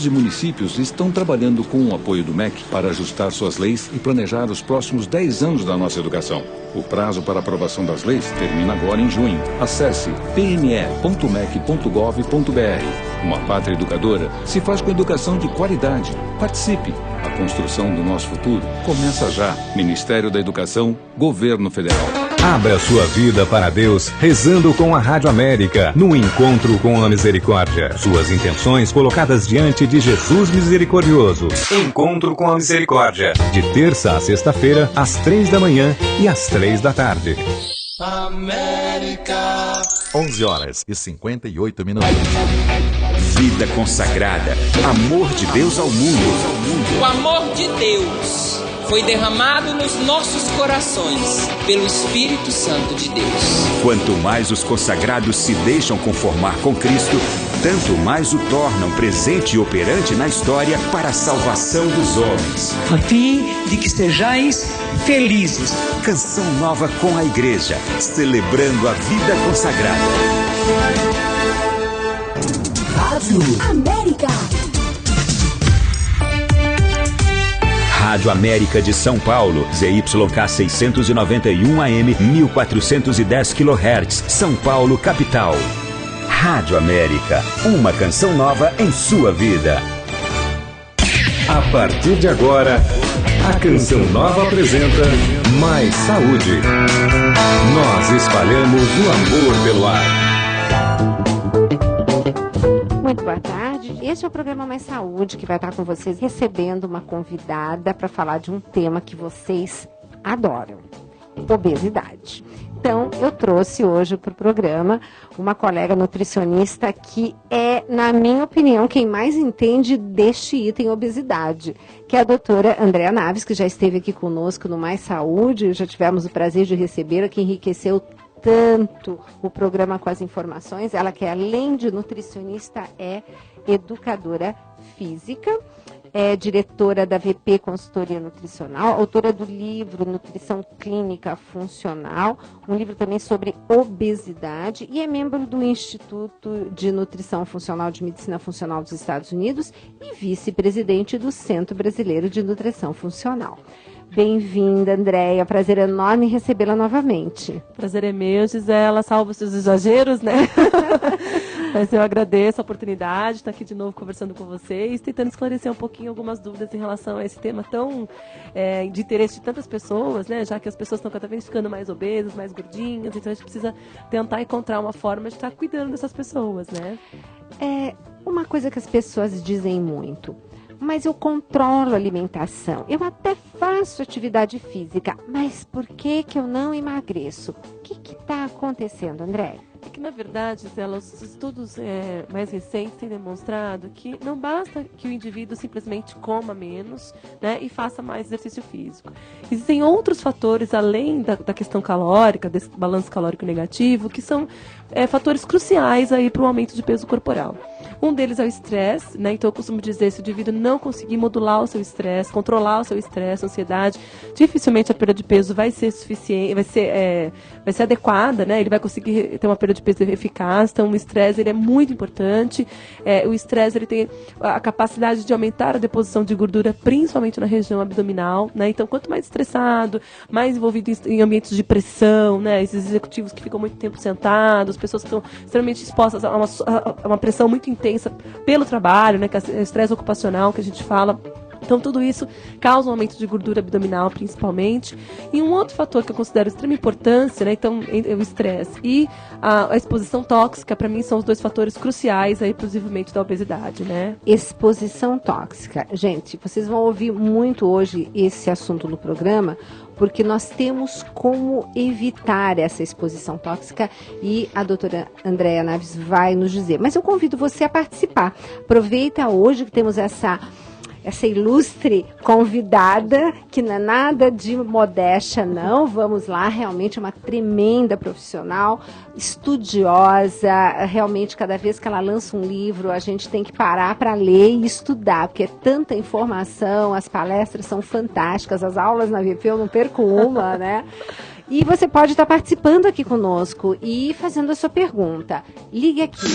Os municípios estão trabalhando com o apoio do MEC para ajustar suas leis e planejar os próximos 10 anos da nossa educação. O prazo para aprovação das leis termina agora em junho. Acesse pme.mec.gov.br. Uma pátria educadora se faz com educação de qualidade. Participe. A construção do nosso futuro começa já. Ministério da Educação, Governo Federal. Abra sua vida para Deus rezando com a Rádio América no Encontro com a Misericórdia. Suas intenções colocadas diante de Jesus Misericordioso. Encontro com a Misericórdia. De terça a sexta-feira, às 3 da manhã e às 3 da tarde. América. 11h58. Vida consagrada. Amor de Deus ao mundo. O amor de Deus foi derramado nos nossos corações pelo Espírito Santo de Deus. Quanto mais os consagrados se deixam conformar com Cristo, tanto mais o tornam presente e operante na história para a salvação dos homens. A fim de que sejais felizes. Canção nova com a Igreja, celebrando a vida consagrada. Rádio América. Rádio América de São Paulo, ZYK 691 AM, 1410 kHz, São Paulo, capital. Rádio América, uma canção nova em sua vida. A partir de agora, a Canção Nova apresenta Mais Saúde. Nós espalhamos o amor pelo ar. Muito boa tarde. Este é o programa Mais Saúde, que vai estar com vocês recebendo uma convidada para falar de um tema que vocês adoram: obesidade. Então, eu trouxe hoje para o programa uma colega nutricionista que é, na minha opinião, quem mais entende deste item obesidade, que é a doutora Andréa Naves, que já esteve aqui conosco no Mais Saúde. Já tivemos o prazer de recebê-la, que enriqueceu tanto o programa com as informações. Ela, que além de nutricionista, é educadora física, é diretora da VP Consultoria Nutricional, autora do livro Nutrição Clínica Funcional, um livro também sobre obesidade, e é membro do Instituto de Nutrição Funcional de Medicina Funcional dos Estados Unidos e vice-presidente do Centro Brasileiro de Nutrição Funcional. Bem-vinda, Andréia. Prazer enorme recebê-la novamente. Prazer é meu, Gisela. Salva os seus exageros, né? Mas eu agradeço a oportunidade de estar aqui de novo conversando com vocês, tentando esclarecer um pouquinho algumas dúvidas em relação a esse tema tão de interesse de tantas pessoas, né? Já que as pessoas estão cada vez ficando mais obesas, mais gordinhas, então a gente precisa tentar encontrar uma forma de estar cuidando dessas pessoas, né? É uma coisa que as pessoas dizem muito: mas eu controlo a alimentação, eu até faço atividade física, mas por que eu não emagreço? O que está acontecendo, André? É que, na verdade, os estudos mais recentes têm demonstrado que não basta que o indivíduo simplesmente coma menos, né, e faça mais exercício físico. Existem outros fatores, além da questão calórica, desse balanço calórico negativo, que são fatores cruciais para o aumento de peso corporal. Um deles é o estresse, né? Então eu costumo dizer, se o indivíduo não conseguir modular o seu estresse, controlar o seu estresse, a ansiedade, dificilmente a perda de peso vai ser suficiente, vai ser adequada, né? Ele vai conseguir ter uma perda de peso eficaz. Então o estresse, ele é muito importante. O estresse, ele tem a capacidade de aumentar a deposição de gordura, principalmente na região abdominal, né? Então quanto mais estressado, mais envolvido em ambientes de pressão, né? Esses executivos que ficam muito tempo sentados, pessoas que estão extremamente expostas a uma pressão muito intensa pelo trabalho, né, que é o estresse ocupacional que a gente fala. Então, tudo isso causa um aumento de gordura abdominal, principalmente. E um outro fator que eu considero de extrema importância, né, então, o estresse e a exposição tóxica, para mim, são os dois fatores cruciais para o desenvolvimento da obesidade, né? Exposição tóxica. Gente, vocês vão ouvir muito hoje esse assunto no programa, porque nós temos como evitar essa exposição tóxica e a doutora Andréa Naves vai nos dizer. Mas eu convido você a participar. Aproveita hoje que temos essa ilustre convidada, que não é nada de modéstia, não. Vamos lá, realmente é uma tremenda profissional, estudiosa. Realmente, cada vez que ela lança um livro, a gente tem que parar para ler e estudar, porque é tanta informação, as palestras são fantásticas, as aulas na VP eu não perco uma, né? E você pode estar participando aqui conosco e fazendo a sua pergunta. Ligue aqui.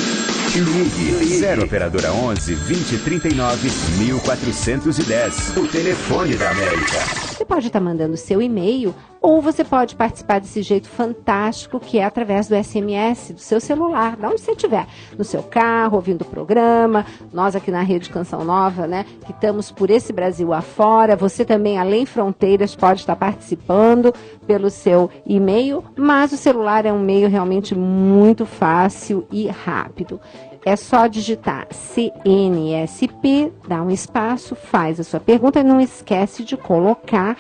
Ligue 0 operadora 11 2039 1410. O telefone da América. Você pode estar mandando seu e-mail ou você pode participar desse jeito fantástico que é através do SMS do seu celular, de onde você estiver, no seu carro, ouvindo o programa. Nós aqui na Rede Canção Nova, né, que estamos por esse Brasil afora. Você também, além fronteiras, pode estar participando pelo seu e-mail, mas o celular é um meio realmente muito fácil e rápido. É só digitar CNSP, dá um espaço, faz a sua pergunta e não esquece de colocar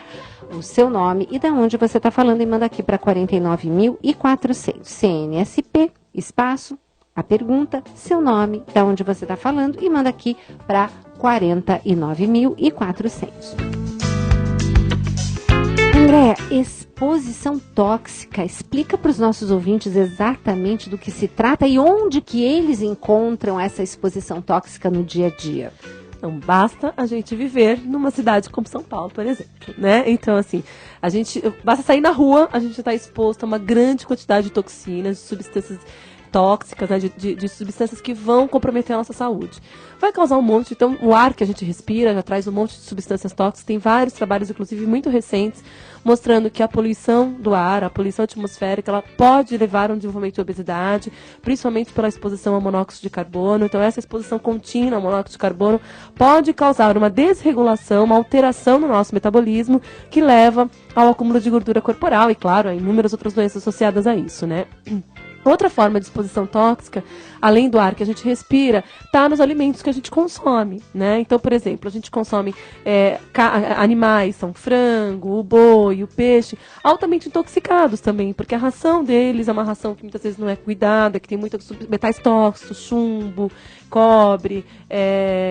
o seu nome e de onde você está falando e manda aqui para 49.400. CNSP, espaço, a pergunta, seu nome, de onde você está falando e manda aqui para 49.400. André, exposição tóxica, explica para os nossos ouvintes exatamente do que se trata e onde que eles encontram essa exposição tóxica no dia a dia. Não basta a gente viver numa cidade como São Paulo, por exemplo, né? Então, assim, basta sair na rua, a gente está exposto a uma grande quantidade de toxinas, de substâncias tóxicas, né, de substâncias que vão comprometer a nossa saúde. Vai causar um monte, então o ar que a gente respira já traz um monte de substâncias tóxicas, tem vários trabalhos, inclusive muito recentes, mostrando que a poluição do ar, a poluição atmosférica, ela pode levar a um desenvolvimento de obesidade, principalmente pela exposição ao monóxido de carbono. Então essa exposição contínua ao monóxido de carbono pode causar uma desregulação, uma alteração no nosso metabolismo, que leva ao acúmulo de gordura corporal e, claro, a inúmeras outras doenças associadas a isso, né? Outra forma de exposição tóxica, além do ar que a gente respira, está nos alimentos que a gente consome, né? Então, por exemplo, a gente consome animais, são frango, o boi, o peixe, altamente intoxicados também, porque a ração deles é uma ração que muitas vezes não é cuidada, que tem muitos metais tóxicos, chumbo, cobre,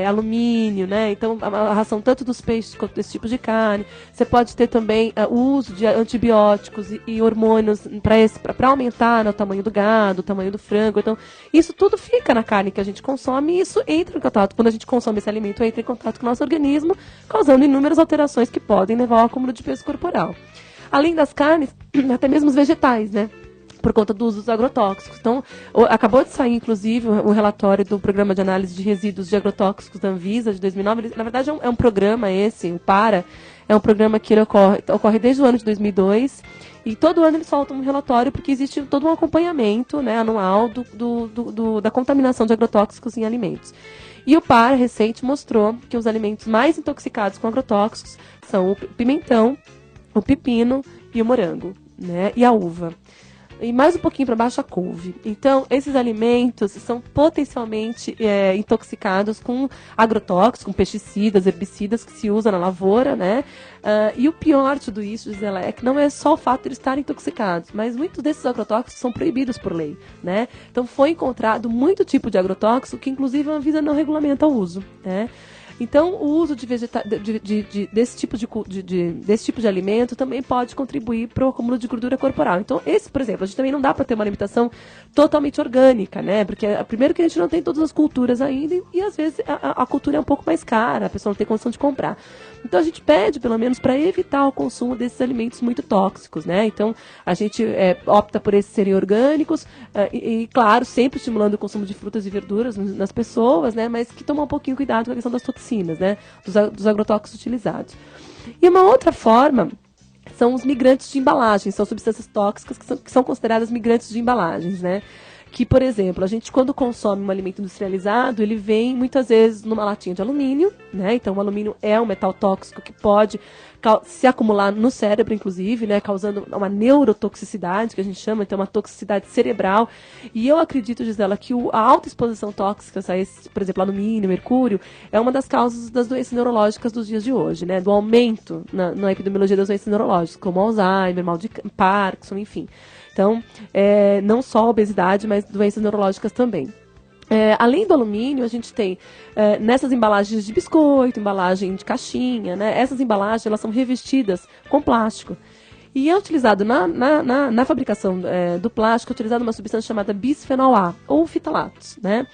alumínio, né? Então, a ração tanto dos peixes quanto desse tipo de carne. Você pode ter também o uso de antibióticos e hormônios para aumentar, né, o tamanho do gado, o tamanho do frango. Então, isso tudo fica na carne que a gente consome e isso entra em contato. Quando a gente consome esse alimento, entra em contato com o nosso organismo, causando inúmeras alterações que podem levar ao acúmulo de peso corporal. Além das carnes, até mesmo os vegetais, né? Por conta do uso dos agrotóxicos. Então, acabou de sair, inclusive, o relatório do Programa de Análise de Resíduos de Agrotóxicos da Anvisa, de 2009. Na verdade, é um programa esse, o PARA, é um programa que ele ocorre desde o ano de 2002, e todo ano eles soltam um relatório, porque existe todo um acompanhamento, né, anual da contaminação de agrotóxicos em alimentos. E o PARA, recente, mostrou que os alimentos mais intoxicados com agrotóxicos são o pimentão, o pepino e o morango, né, e a uva. E mais um pouquinho para baixo a couve. Então, esses alimentos são potencialmente intoxicados com agrotóxicos, com pesticidas, herbicidas que se usam na lavoura, né? E o pior de tudo isso, Gisela, é que não é só o fato de eles estarem intoxicados, mas muitos desses agrotóxicos são proibidos por lei, né? Então, foi encontrado muito tipo de agrotóxico que, inclusive, a Anvisa não regulamenta o uso, né? Então, o uso desse tipo de alimento também pode contribuir para o acúmulo de gordura corporal. Então, por exemplo, a gente também não dá para ter uma alimentação totalmente orgânica, né? Porque, primeiro, que a gente não tem todas as culturas ainda e às vezes, a cultura é um pouco mais cara, a pessoa não tem condição de comprar. Então, a gente pede, pelo menos, para evitar o consumo desses alimentos muito tóxicos, né? Então, a gente opta por esses serem orgânicos e, claro, sempre estimulando o consumo de frutas e verduras nas pessoas, né? Mas que tomam um pouquinho cuidado com a questão das toxinas, né? Dos agrotóxicos utilizados. E uma outra forma são os migrantes de embalagem, são substâncias tóxicas que são consideradas migrantes de embalagens, né? Que, por exemplo, a gente quando consome um alimento industrializado, ele vem muitas vezes numa latinha de alumínio, né? Então o alumínio é um metal tóxico que pode se acumular no cérebro, inclusive, né? Causando uma neurotoxicidade, que a gente chama, então uma toxicidade cerebral. E eu acredito, Gisela, que a alta exposição tóxica a esse, por exemplo, alumínio, mercúrio, é uma das causas das doenças neurológicas dos dias de hoje, né? Do aumento na epidemiologia das doenças neurológicas, como Alzheimer, mal de Parkinson, enfim. Então, não só a obesidade, mas doenças neurológicas também. Além do alumínio, a gente tem nessas embalagens de biscoito, embalagem de caixinha, né? Essas embalagens elas são revestidas com plástico. E é utilizado na fabricação do plástico, é utilizada uma substância chamada bisfenol A, ou fitalatos, né?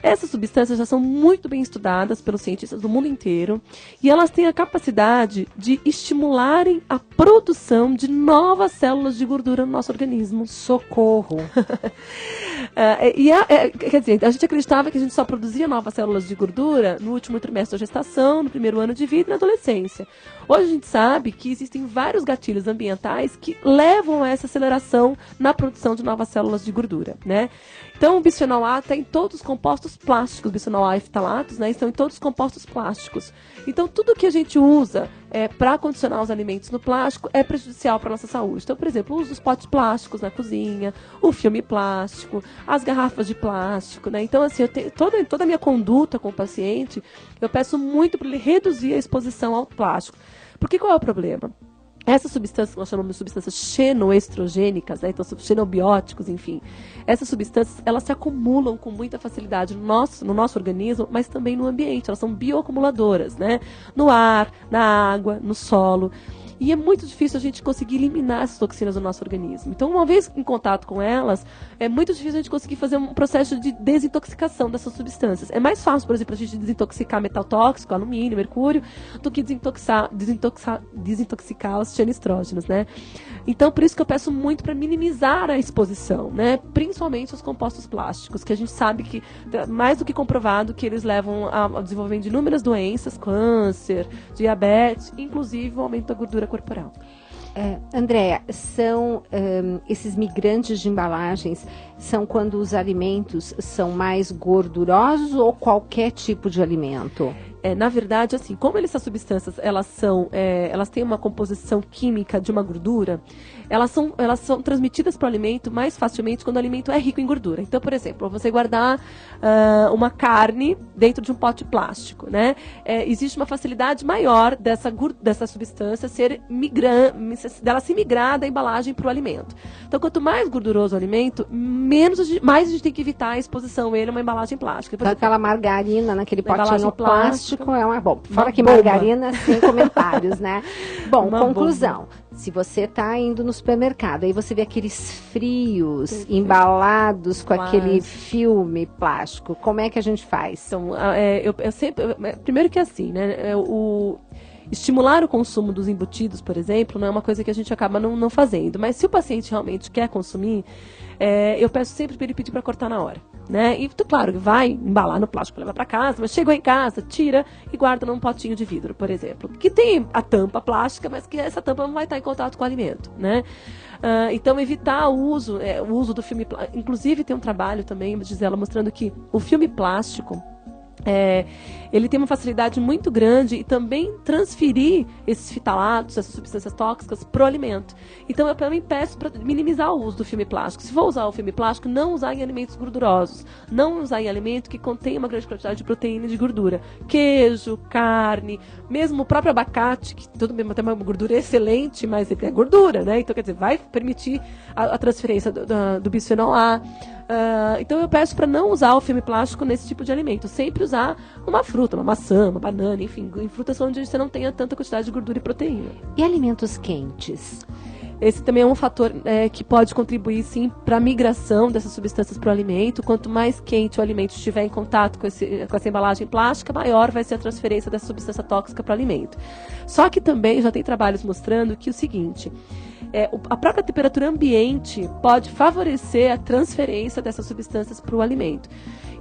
Essas substâncias já são muito bem estudadas pelos cientistas do mundo inteiro e elas têm a capacidade de estimularem a produção de novas células de gordura no nosso organismo. Socorro! Quer dizer, a gente acreditava que a gente só produzia novas células de gordura no último trimestre da gestação, no primeiro ano de vida e na adolescência. Hoje a gente sabe que existem vários gatilhos ambientais que levam a essa aceleração na produção de novas células de gordura, né? Então, o bisfenol A está em todos os compostos plásticos, bisfenol A e ftalatos, né, estão em todos os compostos plásticos. Então, tudo que a gente usa para condicionar os alimentos no plástico é prejudicial para a nossa saúde. Então, por exemplo, o uso dos potes plásticos na cozinha, o filme plástico, as garrafas de plástico, né? Então, assim, eu tenho toda a minha conduta com o paciente, eu peço muito para ele reduzir a exposição ao plástico. Porque qual é o problema? Essas substâncias que nós chamamos de substâncias xenoestrogênicas, né? Então, xenobióticos, enfim. Essas substâncias, elas se acumulam com muita facilidade no nosso organismo, mas também no ambiente. Elas são bioacumuladoras, né? No ar, na água, no solo. E é muito difícil a gente conseguir eliminar essas toxinas do nosso organismo. Então, uma vez em contato com elas, é muito difícil a gente conseguir fazer um processo de desintoxicação dessas substâncias. É mais fácil, por exemplo, a gente desintoxicar metal tóxico, alumínio, mercúrio, do que desintoxicar os xenoestrógenos, né? Então, por isso que eu peço muito para minimizar a exposição, né? Principalmente os compostos plásticos, que a gente sabe que, mais do que comprovado, que eles levam ao desenvolvimento de inúmeras doenças, câncer, diabetes, inclusive o aumento da gordura corporal. Andréa, são esses migrantes de embalagens, são quando os alimentos são mais gordurosos ou qualquer tipo de alimento? Na verdade, assim, como essas substâncias, elas têm uma composição química de uma gordura, elas são transmitidas para o alimento mais facilmente quando o alimento é rico em gordura. Então, por exemplo, você guardar uma carne dentro de um pote plástico, né? Existe uma facilidade maior dessa substância dela se migrar da embalagem para o alimento. Então, quanto mais gorduroso o alimento, mais a gente tem que evitar a exposição a ele a uma embalagem plástica. Por exemplo, aquela margarina naquele potinho plástico é uma bomba. Fora que bomba. Margarina, sem comentários, né? Bom, Uma conclusão. bomba. Se você está indo no supermercado, aí você vê aqueles frios embalados com aquele filme plástico, como é que a gente faz? Então, eu sempre... Primeiro que assim, né? Estimular o consumo dos embutidos, por exemplo, não é uma coisa que a gente acaba não fazendo. Mas se o paciente realmente quer consumir, eu peço sempre para ele pedir para cortar na hora, né? E, claro, vai embalar no plástico, levar para casa, mas chegou em casa, tira e guarda num potinho de vidro, por exemplo. Que tem a tampa plástica, mas que essa tampa não vai estar em contato com o alimento, né? Então, evitar o uso do filme plástico. Inclusive, tem um trabalho também, Gisela, mostrando que o filme plástico, ele tem uma facilidade muito grande e também transferir esses fitalatos, essas substâncias tóxicas, para o alimento. Então, eu também peço para minimizar o uso do filme plástico. Se for usar o filme plástico, não usar em alimentos gordurosos. Não usar em alimento que contém uma grande quantidade de proteína e de gordura. Queijo, carne, mesmo o próprio abacate, que tudo bem, tem uma gordura excelente, mas ele é gordura, né? Então, quer dizer, vai permitir a transferência do bisfenol A. Então eu peço para não usar o filme plástico nesse tipo de alimento. Sempre usar uma fruta, uma maçã, uma banana, enfim, em frutas onde você não tenha tanta quantidade de gordura e proteína. E alimentos quentes? Esse também é um fator que pode contribuir, sim, para a migração dessas substâncias para o alimento. Quanto mais quente o alimento estiver em contato com essa embalagem plástica, maior vai ser a transferência dessa substância tóxica para o alimento. Só que também já tem trabalhos mostrando que o seguinte... a própria temperatura ambiente pode favorecer a transferência dessas substâncias para o alimento.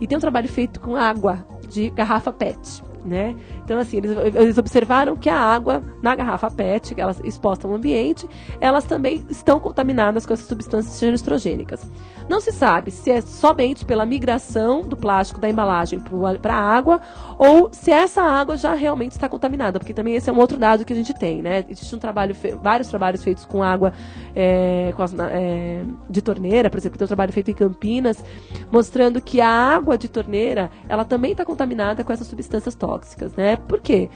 E tem um trabalho feito com água de garrafa PET, né? Então, assim, eles observaram que a água na garrafa PET, que elas expostas ao ambiente, elas também estão contaminadas com essas substâncias xenoestrogênicas. Não se sabe se é somente pela migração do plástico da embalagem para a água ou se essa água já realmente está contaminada, porque também esse é um outro dado que a gente tem, né? Existe vários trabalhos feitos com água de torneira, por exemplo, tem um trabalho feito em Campinas, mostrando que a água de torneira, ela também está contaminada com essas substâncias tóxicas, né? Por quê?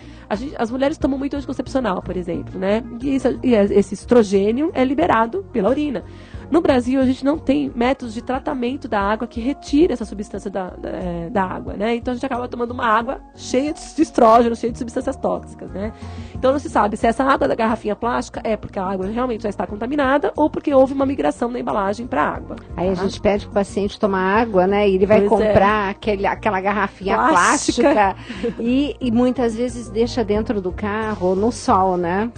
As mulheres tomam muito anticoncepcional, por exemplo, né? E esse estrogênio é liberado pela urina. No Brasil, a gente não tem métodos de tratamento da água que retire essa substância da água, né? Então a gente acaba tomando uma água cheia de estrógeno, cheia de substâncias tóxicas, né? Então não se sabe se essa água da garrafinha plástica é porque a água realmente já está contaminada ou porque houve uma migração da embalagem para a água. Aí a gente pede para o paciente tomar água, né? E ele vai comprar aquela garrafinha plástica e muitas vezes deixa dentro do carro, no sol, né?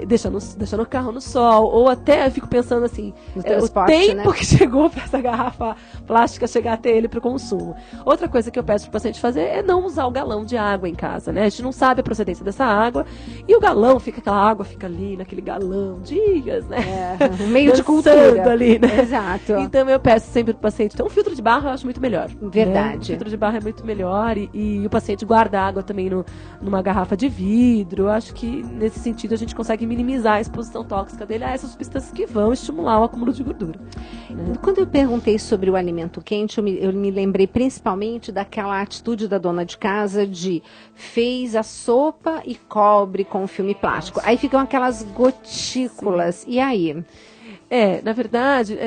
Deixa no carro no sol, ou até eu fico pensando assim, o tempo que chegou para essa garrafa plástica chegar até ele para o consumo. Outra coisa que eu peço para o paciente fazer é não usar o galão de água em casa, né? A gente não sabe a procedência dessa água e o galão aquela água fica ali naquele galão dias, né? Meio de cultura ali, né? Exato. Então eu peço sempre pro paciente, então um filtro de barro eu acho muito melhor. Verdade. Né? O filtro de barro é muito melhor e o paciente guarda água também numa garrafa de vidro. Eu acho que nesse sentido a gente consegue minimizar a exposição tóxica dele a essas substâncias que vão estimular o acúmulo de gordura. Né? Quando eu perguntei sobre o alimento quente, eu me lembrei principalmente daquela atitude da dona de casa de fez a sopa e cobre com filme plástico. Aí ficam aquelas gotículas. Sim. E aí? Na verdade,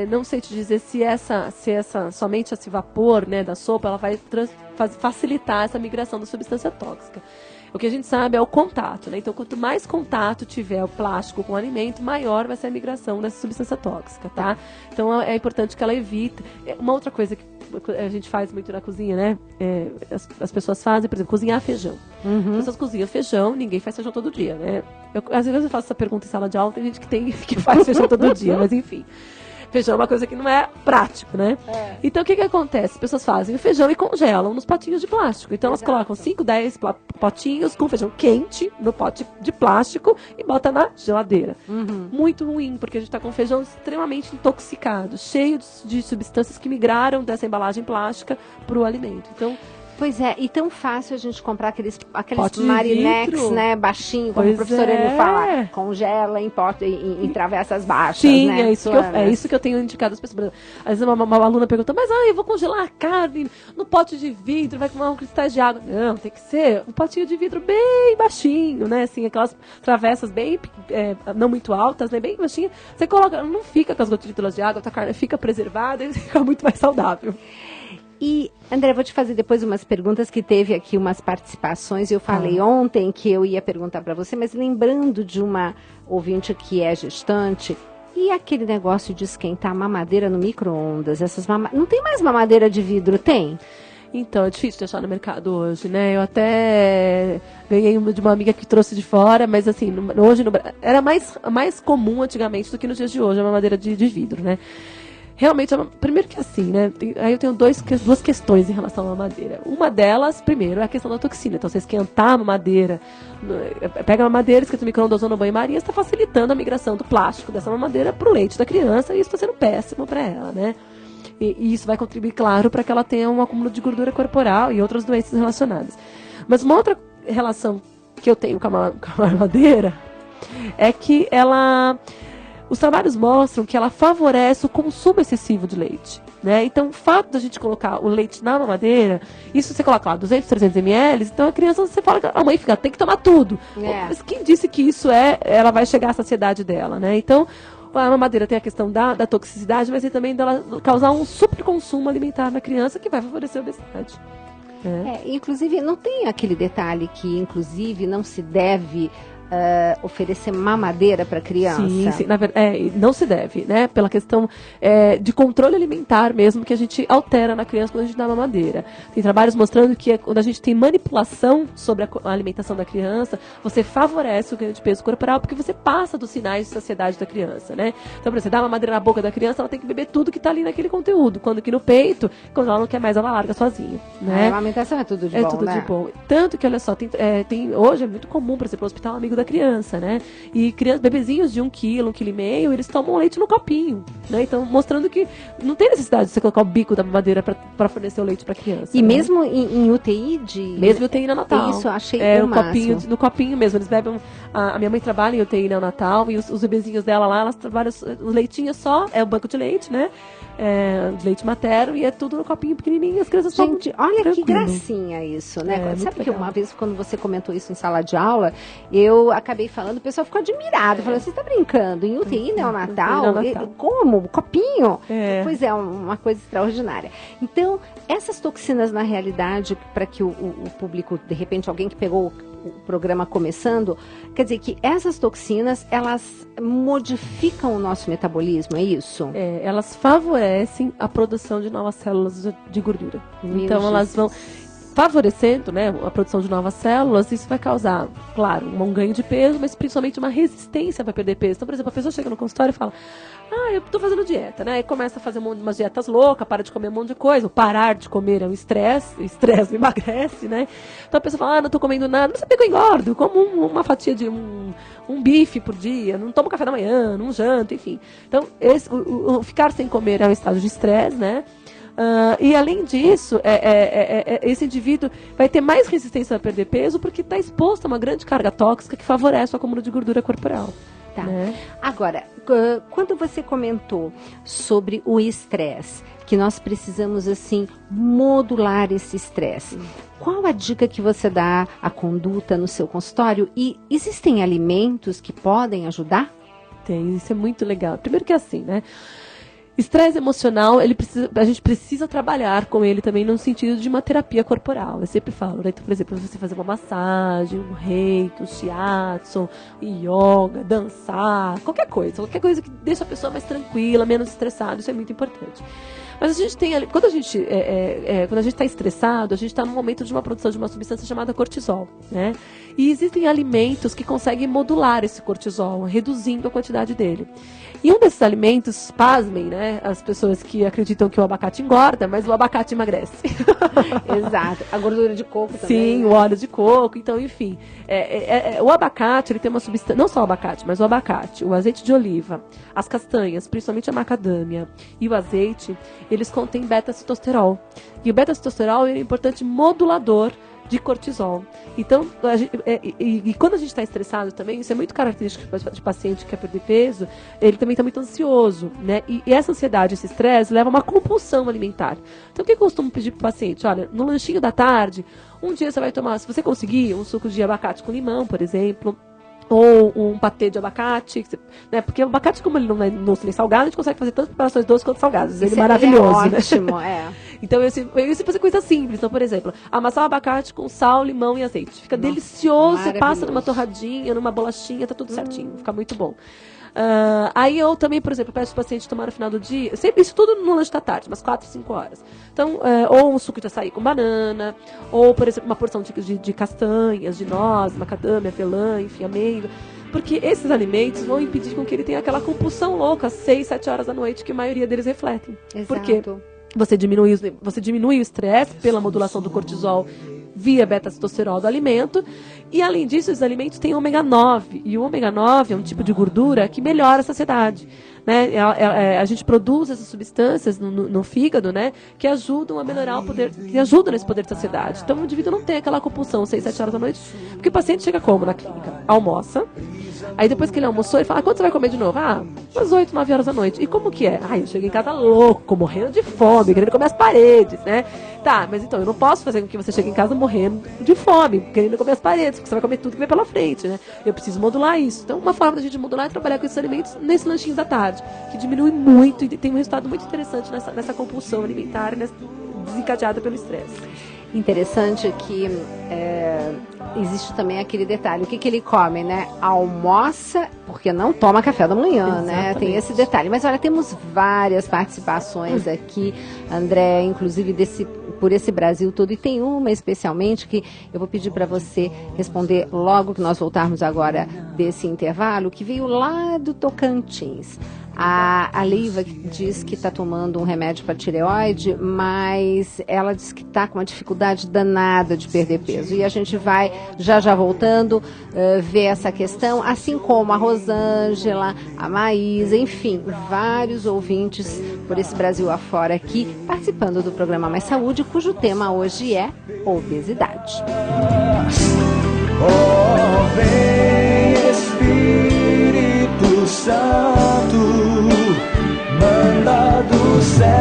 não sei te dizer se somente esse vapor, né, da sopa, ela vai facilitar essa migração da substância tóxica. O que a gente sabe é o contato, né? Então, quanto mais contato tiver o plástico com o alimento, maior vai ser a migração dessa substância tóxica, tá? Então, é importante que ela evite. Uma outra coisa que a gente faz muito na cozinha, né? As pessoas fazem, por exemplo, cozinhar feijão. As pessoas cozinham feijão, ninguém faz feijão todo dia, né? Às vezes eu faço essa pergunta em sala de aula, tem gente que faz feijão todo dia, mas enfim. Feijão é uma coisa que não é prático, né? Então, o que acontece? As pessoas fazem o feijão e congelam nos potinhos de plástico. Então, elas colocam 5, 10 potinhos com feijão quente no pote de plástico e botam na geladeira. Muito ruim, porque a gente está com feijão extremamente intoxicado, cheio de substâncias que migraram dessa embalagem plástica para o alimento. Então, pois é, e tão fácil a gente comprar aqueles marinex, né, baixinho, como o professor Enio fala, congela em travessas baixas, sim, né? É isso que eu tenho indicado às pessoas. Às vezes uma aluna pergunta, mas eu vou congelar a carne no pote de vidro, vai com cristais de água. Não, tem que ser um potinho de vidro bem baixinho, né, assim, aquelas travessas bem, não muito altas, né, bem baixinhas. Você coloca, não fica com as gotículas de água, a carne fica preservada e fica muito mais saudável. E, André, vou te fazer depois umas perguntas que teve aqui, umas participações. Eu falei ontem que eu ia perguntar para você, mas lembrando de uma ouvinte que é gestante, e aquele negócio de esquentar mamadeira no micro-ondas, não tem mais mamadeira de vidro, tem? Então, é difícil de achar no mercado hoje, né? Eu até ganhei de uma amiga que trouxe de fora, mas assim, hoje era mais comum antigamente do que nos dias de hoje, a mamadeira de vidro, né? Realmente, primeiro que assim, né? Aí eu tenho duas questões em relação à mamadeira. Uma delas, primeiro, é a questão da toxina. Então, você esquentar a mamadeira, pega a mamadeira, esquenta no micro-ondas ou no banho-maria, está facilitando a migração do plástico dessa mamadeira para o leite da criança e isso está sendo péssimo para ela, né? E isso vai contribuir, claro, para que ela tenha um acúmulo de gordura corporal e outras doenças relacionadas. Mas uma outra relação que eu tenho com a mamadeira é que os trabalhos mostram que ela favorece o consumo excessivo de leite, né? Então, o fato da gente colocar o leite na mamadeira, isso você coloca lá 200, 300 ml, então a criança, você fala, a mãe fica, tem que tomar tudo. Mas quem disse que isso ela vai chegar à saciedade dela, né? Então, a mamadeira tem a questão da toxicidade, mas tem também dela causar um superconsumo alimentar na criança que vai favorecer a obesidade. Inclusive, não tem aquele detalhe que, inclusive, não se deve oferecer mamadeira para criança? Sim, na verdade, não se deve, né? Pela questão de controle alimentar mesmo, que a gente altera na criança quando a gente dá mamadeira. Tem trabalhos mostrando que quando a gente tem manipulação sobre a alimentação da criança, você favorece o ganho de peso corporal, porque você passa dos sinais de saciedade da criança, né? Então, por exemplo, você dá mamadeira na boca da criança, ela tem que beber tudo que está ali naquele conteúdo, quando que no peito, quando ela não quer mais, ela larga sozinha, né? A amamentação é tudo de bom, tudo de bom. Tanto que, olha só, hoje é muito comum, por exemplo, o Hospital Amigo da Criança, né? E bebezinhos de 1 quilo, 1,5 quilo, eles tomam leite no copinho, né? Então, mostrando que não tem necessidade de você colocar o bico da mamadeira para fornecer o leite para criança. E né? Mesmo em UTI Mesmo em UTI neonatal. Isso, eu achei no copinho mesmo. Eles bebem... A minha mãe trabalha em UTI neonatal e os bebezinhos dela lá, elas trabalham... O leitinho só é o banco de leite, né? de leite materno, e é tudo no copinho pequenininho, as crianças tomam. Gente, olha tranquilo. que gracinha isso, né? Sabe que legal. uma vez, quando você comentou isso em sala de aula, eu acabei falando, o pessoal ficou admirado, falando, você está brincando em UTI neonatal? Como? Copinho? Pois é, uma coisa extraordinária. Então, essas toxinas, na realidade, para que o público, de repente, alguém que pegou o programa começando, quer dizer que essas toxinas, elas modificam o nosso metabolismo, é isso? Elas favorecem a produção de novas células de gordura. Então, elas vão favorecendo, né, a produção de novas células. Isso vai causar, claro, um ganho de peso, mas principalmente uma resistência para perder peso. Então, por exemplo, a pessoa chega no consultório e fala, eu tô fazendo dieta, né? E começa a fazer umas dietas loucas, para de comer um monte de coisa. O parar de comer é um estresse, o estresse emagrece, né? Então a pessoa fala, não tô comendo nada, não sabia que eu engordo, como uma fatia de um bife por dia, não tomo café da manhã, não janto, enfim. Então, o ficar sem comer é um estado de estresse, né? E além disso, esse indivíduo vai ter mais resistência a perder peso porque está exposto a uma grande carga tóxica que favorece o acúmulo de gordura corporal. Tá. Né? Agora, quando você comentou sobre o estresse, que nós precisamos, assim, modular esse estresse, qual a dica que você dá à conduta no seu consultório? E existem alimentos que podem ajudar? Tem, isso é muito legal. Primeiro que é assim, né? Estresse emocional, a gente precisa trabalhar com ele também no sentido de uma terapia corporal. Eu sempre falo, né? Então, por exemplo, você fazer uma massagem, um reiki, um shiatsu, yoga, dançar, qualquer coisa que deixa a pessoa mais tranquila, menos estressada, isso é muito importante. Mas a gente tem ali, quando a gente está estressado, a gente está no momento de uma produção de uma substância chamada cortisol, né? E existem alimentos que conseguem modular esse cortisol, reduzindo a quantidade dele. E um desses alimentos, pasmem, né? As pessoas que acreditam que o abacate engorda, mas o abacate emagrece. Exato. A gordura de coco também. Sim, o óleo de coco, então, enfim. O abacate, ele tem uma substância, não só o abacate, mas o abacate, o azeite de oliva, as castanhas, principalmente a macadâmia e o azeite, eles contêm beta-citosterol. E o beta-citosterol é um importante modulador de cortisol. Então, quando a gente está estressado também, isso é muito característico de paciente que quer perder peso, ele também está muito ansioso, né? E essa ansiedade, esse estresse, leva a uma compulsão alimentar. Então, o que eu costumo pedir para o paciente? Olha, no lanchinho da tarde, um dia você vai tomar, se você conseguir, um suco de abacate com limão, por exemplo, ou um patê de abacate, né? Porque o abacate, como ele não é doce nem salgado, a gente consegue fazer tanto preparações doces quanto salgadas. Ele é maravilhoso, é ótimo, né? Então, eu sempre fazer coisa simples. Então, por exemplo, amassar o abacate com sal, limão e azeite. Fica delicioso, você passa numa torradinha, numa bolachinha, tá tudo certinho. Fica muito bom. Aí eu também, por exemplo, peço o paciente tomar no final do dia, sempre isso tudo no lanche da tarde, umas 4, 5 horas. Então, ou um suco de açaí com banana, ou, por exemplo, uma porção de castanhas, de noz, macadâmia, avelã, enfim, amêndoa. Porque esses alimentos vão impedir com que ele tenha aquela compulsão louca às 6, 7 horas da noite que a maioria deles refletem. Exato. Porque você diminui o estresse pela modulação do cortisol via beta-citosterol do alimento. E, além disso, os alimentos têm ômega 9. E o ômega 9 é um tipo de gordura que melhora a saciedade. Né? A gente produz essas substâncias no fígado, né? Que ajudam a melhorar o poder, que ajudam nesse poder de saciedade. Então, o indivíduo não tem aquela compulsão 6, 7 horas da noite. Porque o paciente chega como na clínica? Almoça. Aí, depois que ele almoçou, ele fala, quando você vai comer de novo? Umas 8, 9 horas da noite. E como que é? Eu chego em casa louco, morrendo de fome, querendo comer as paredes, né? Tá, mas então, eu não posso fazer com que você chegue em casa morrendo de fome, querendo comer as paredes, porque você vai comer tudo que vem pela frente, né? Eu preciso modular isso. Então, uma forma da gente modular é trabalhar com esses alimentos nesse lanchinho da tarde, que diminui muito e tem um resultado muito interessante nessa compulsão alimentar, desencadeada pelo estresse. Interessante que existe também aquele detalhe, o que ele come, né? Almoça, porque não toma café da manhã, exatamente, né? Tem esse detalhe. Mas olha, temos várias participações aqui, André, inclusive por esse Brasil todo, e tem uma especialmente que eu vou pedir para você responder logo que nós voltarmos agora desse intervalo, que veio lá do Tocantins. A Leiva diz que está tomando um remédio para tireoide, mas ela diz que está com uma dificuldade danada de perder peso. E a gente vai, já voltando, ver essa questão, assim como a Rosângela, a Maísa, enfim, vários ouvintes por esse Brasil afora aqui, participando do programa Mais Saúde, cujo tema hoje é obesidade. Oh, vem Espírito Santo, manda do céu.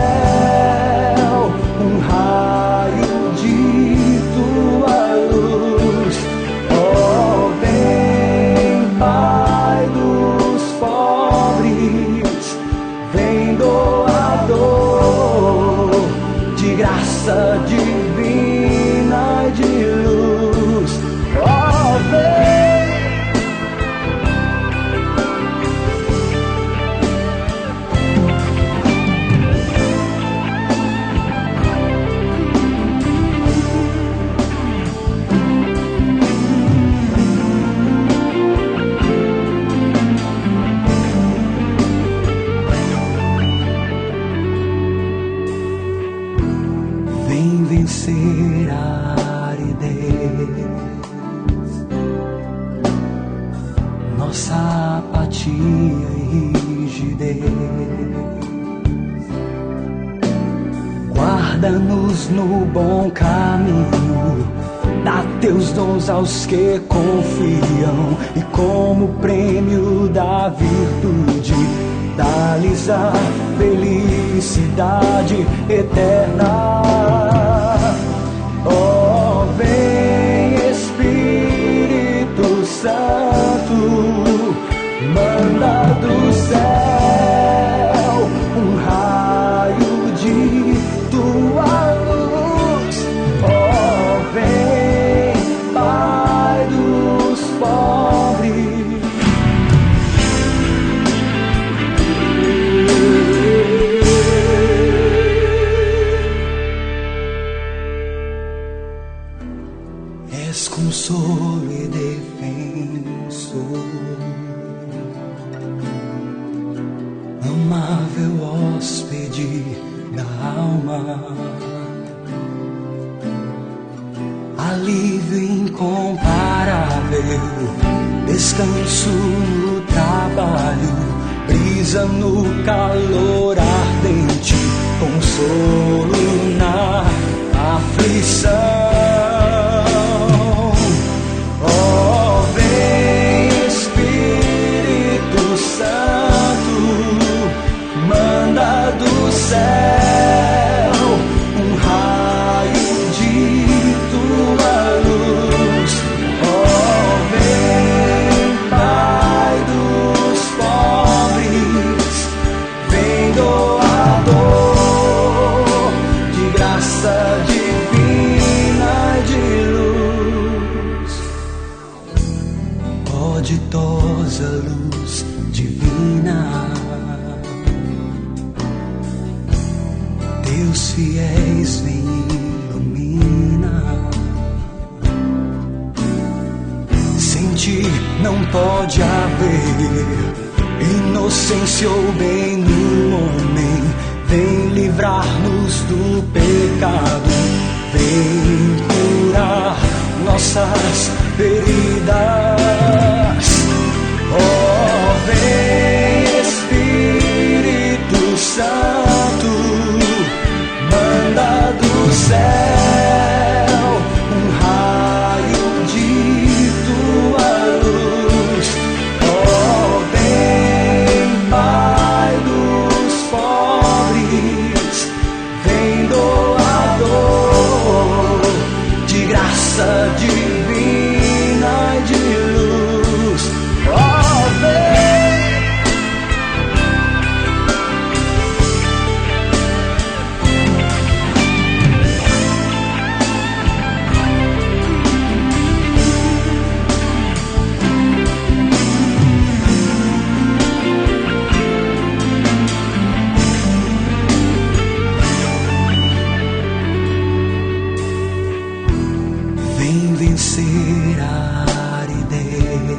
nossa apatia e rigidez. Guarda-nos no bom caminho, dá teus dons aos que confiam, e como prêmio da virtude, dá-lhes a felicidade eterna. Oh, vem Espírito Santo, manda do céu um raio de tua luz. Oh, vem, Pai dos pobres. És consolo e defensor, amável hóspede da alma, alívio incomparável, descanso no trabalho, brisa no calor ardente, consolo na aflição. Oh, vem Espírito Santo, manda do céu um raio de tua luz. Oh, vem Pai dos pobres, vem doador de graça divina de luz. Oh, ditosa luz divina, Deus fiéis vem ilumina. Sem ti não pode haver inocência ou bem no homem. Vem livrar-nos do pecado, vem curar nossas feridas. Oh, vem Espírito Santo, manda do céu um raio de tua luz. Oh, vem Pai dos pobres, vem doador de graça divina e de luz. Oh, vem. Vem vencer a aridez,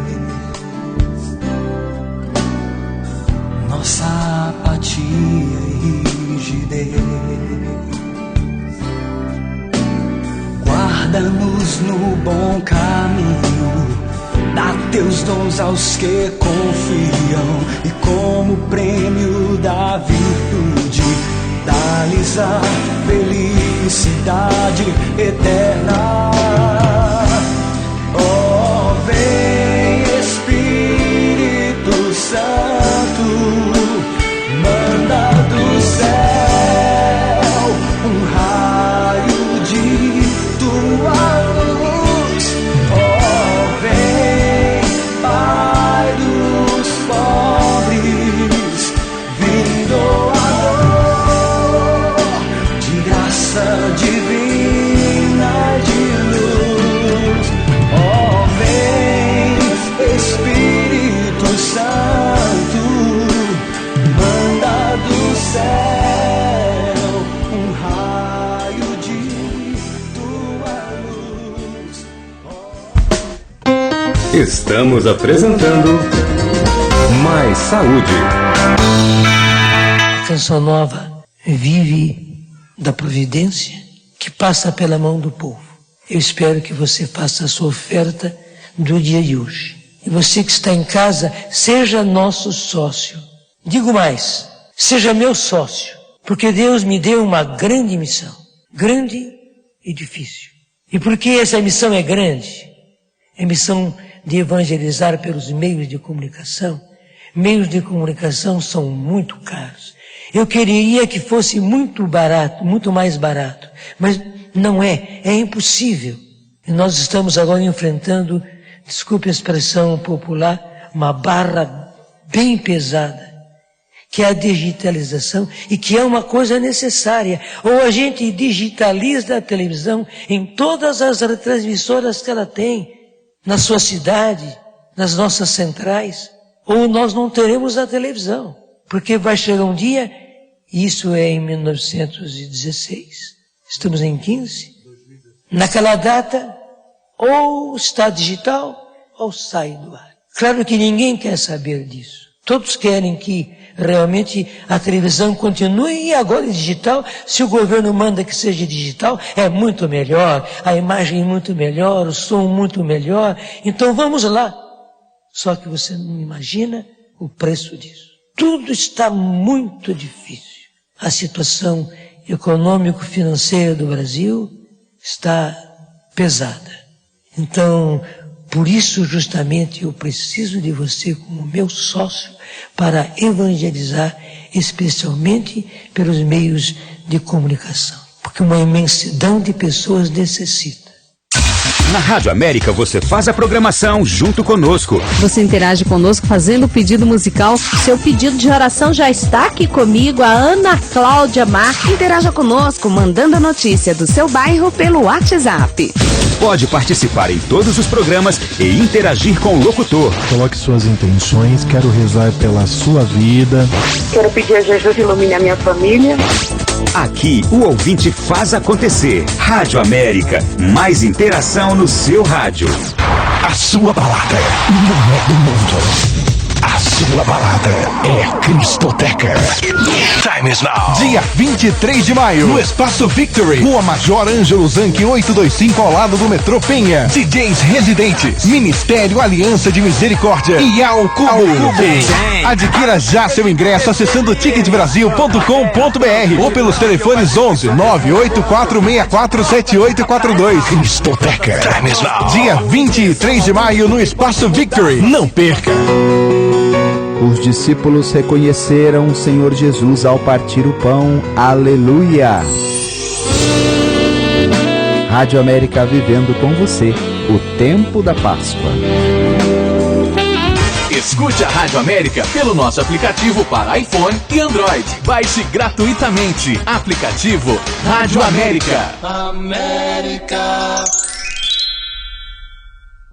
nossa apatia e rigidez. Guarda-nos no bom caminho, dá teus dons aos que confiam, e como prêmio da virtude, dá-lhes a felicidade eterna. Oh, vem Espírito Santo, manda do céu um raio de tua luz. Oh, vem Pai dos pobres, vem doador de graça divina de luz. Oh, vem Espírito Santo, manda do céu um raio de tua luz. Estamos apresentando Mais Saúde. A canção nova vive da providência que passa pela mão do povo. Eu espero que você faça a sua oferta do dia de hoje. E você que está em casa, seja nosso sócio. Digo mais, seja meu sócio, porque Deus me deu uma grande missão, grande e difícil. E por que essa missão é grande? É a missão de evangelizar pelos meios de comunicação. Meios de comunicação são muito caros. Eu queria que fosse muito barato, muito mais barato, mas não é impossível. E nós estamos agora enfrentando, desculpe a expressão popular, uma barra bem pesada, que é a digitalização e que é uma coisa necessária. Ou a gente digitaliza a televisão em todas as retransmissoras que ela tem, na sua cidade, nas nossas centrais, ou nós não teremos a televisão. Porque vai chegar um dia, isso é em 1916, estamos em 15, naquela data, ou está digital, ou sai do ar. Claro que ninguém quer saber disso. Todos querem que realmente a televisão continue e agora é digital. Se o governo manda que seja digital, é muito melhor, a imagem é muito melhor, o som muito melhor. Então vamos lá. Só que você não imagina o preço disso. Tudo está muito difícil. A situação econômico-financeira do Brasil está pesada. Então, por isso justamente eu preciso de você como meu sócio para evangelizar, especialmente pelos meios de comunicação. Porque uma imensidão de pessoas necessita. Na Rádio América você faz a programação junto conosco. Você interage conosco fazendo o pedido musical. Seu pedido de oração já está aqui comigo, a Ana Cláudia Marques. Interaja conosco mandando a notícia do seu bairro pelo WhatsApp. Pode participar em todos os programas e interagir com o locutor. Coloque suas intenções, quero rezar pela sua vida. Quero pedir a Jesus iluminar minha família. Aqui o ouvinte faz acontecer. Rádio América, mais interação no seu rádio. A sua balada não é do mundo. A sua balada é Cristoteca. Time is now. Dia 23 de maio, no Espaço Victory, Rua Major Ângelo Zanck 825, ao lado do metrô Penha. DJs residentes, Ministério Aliança de Misericórdia e Ao Cubo. Adquira já seu ingresso acessando ticketbrasil.com.br ou pelos telefones 11 984647842. Cristoteca. Time is now. Dia 23 de maio, no Espaço Victory. Não perca! Os discípulos reconheceram o Senhor Jesus ao partir o pão. Aleluia! Rádio América vivendo com você o tempo da Páscoa. Escute a Rádio América pelo nosso aplicativo para iPhone e Android. Baixe gratuitamente. Aplicativo Rádio América. América.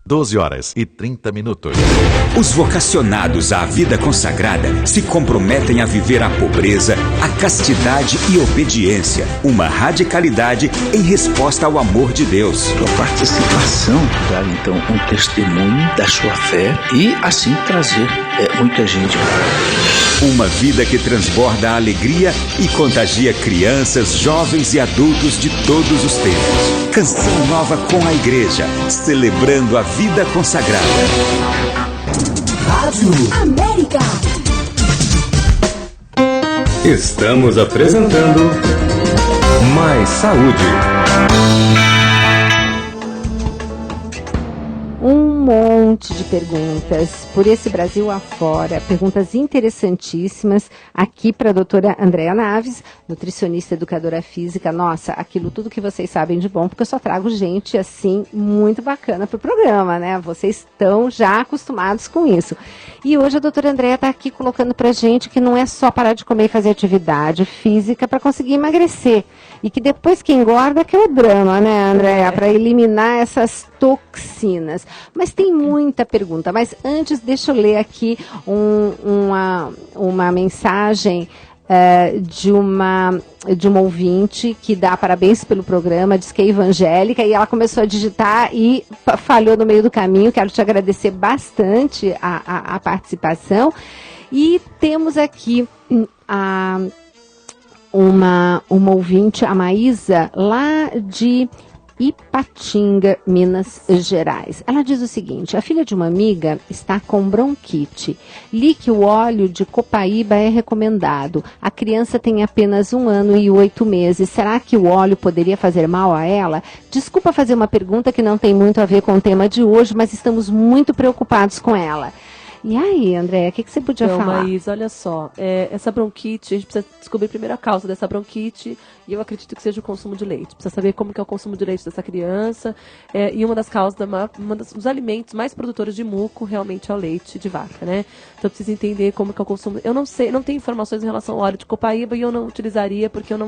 12h30. Os vocacionados à vida consagrada se comprometem a viver a pobreza, a castidade e obediência, uma radicalidade em resposta ao amor de Deus. Sua participação, dar então um testemunho da sua fé e assim trazer muita gente para uma vida que transborda a alegria e contagia crianças, jovens e adultos de todos os tempos. Canção nova com a igreja, celebrando a vida consagrada. Rádio América. Estamos apresentando Mais Saúde. Um monte de perguntas por esse Brasil afora, perguntas interessantíssimas aqui para a doutora Andréa Naves, nutricionista, educadora física. Nossa, aquilo tudo que vocês sabem de bom, porque eu só trago gente assim muito bacana para o programa, né? Vocês estão já acostumados com isso. E hoje a doutora Andréa está aqui colocando para gente que não é só parar de comer e fazer atividade física para conseguir emagrecer. E que depois que engorda que é o drama, né, Andréa? Para eliminar essas toxinas. Mas tem muita pergunta. Mas antes, deixa eu ler aqui uma mensagem de uma ouvinte que dá parabéns pelo programa, diz que é evangélica, e ela começou a digitar e falhou no meio do caminho. Quero te agradecer bastante a participação. E temos aqui uma ouvinte, a Maísa, lá de Ipatinga, Minas Gerais. Ela diz o seguinte: a filha de uma amiga está com bronquite. Li que o óleo de copaíba é recomendado. A criança tem apenas 1 ano e 8 meses. Será que o óleo poderia fazer mal a ela? Desculpa fazer uma pergunta que não tem muito a ver com o tema de hoje, mas estamos muito preocupados com ela. E aí, Andréa, o que você podia falar? Maís, olha só, essa bronquite, a gente precisa descobrir primeiro a causa dessa bronquite, e eu acredito que seja o consumo de leite. Precisa saber como que é o consumo de leite dessa criança, e uma das causas, dos alimentos mais produtores de muco, realmente é o leite de vaca, né? Então precisa entender como que é o consumo. Eu não sei, não tenho informações em relação ao óleo de copaíba, e eu não utilizaria, porque a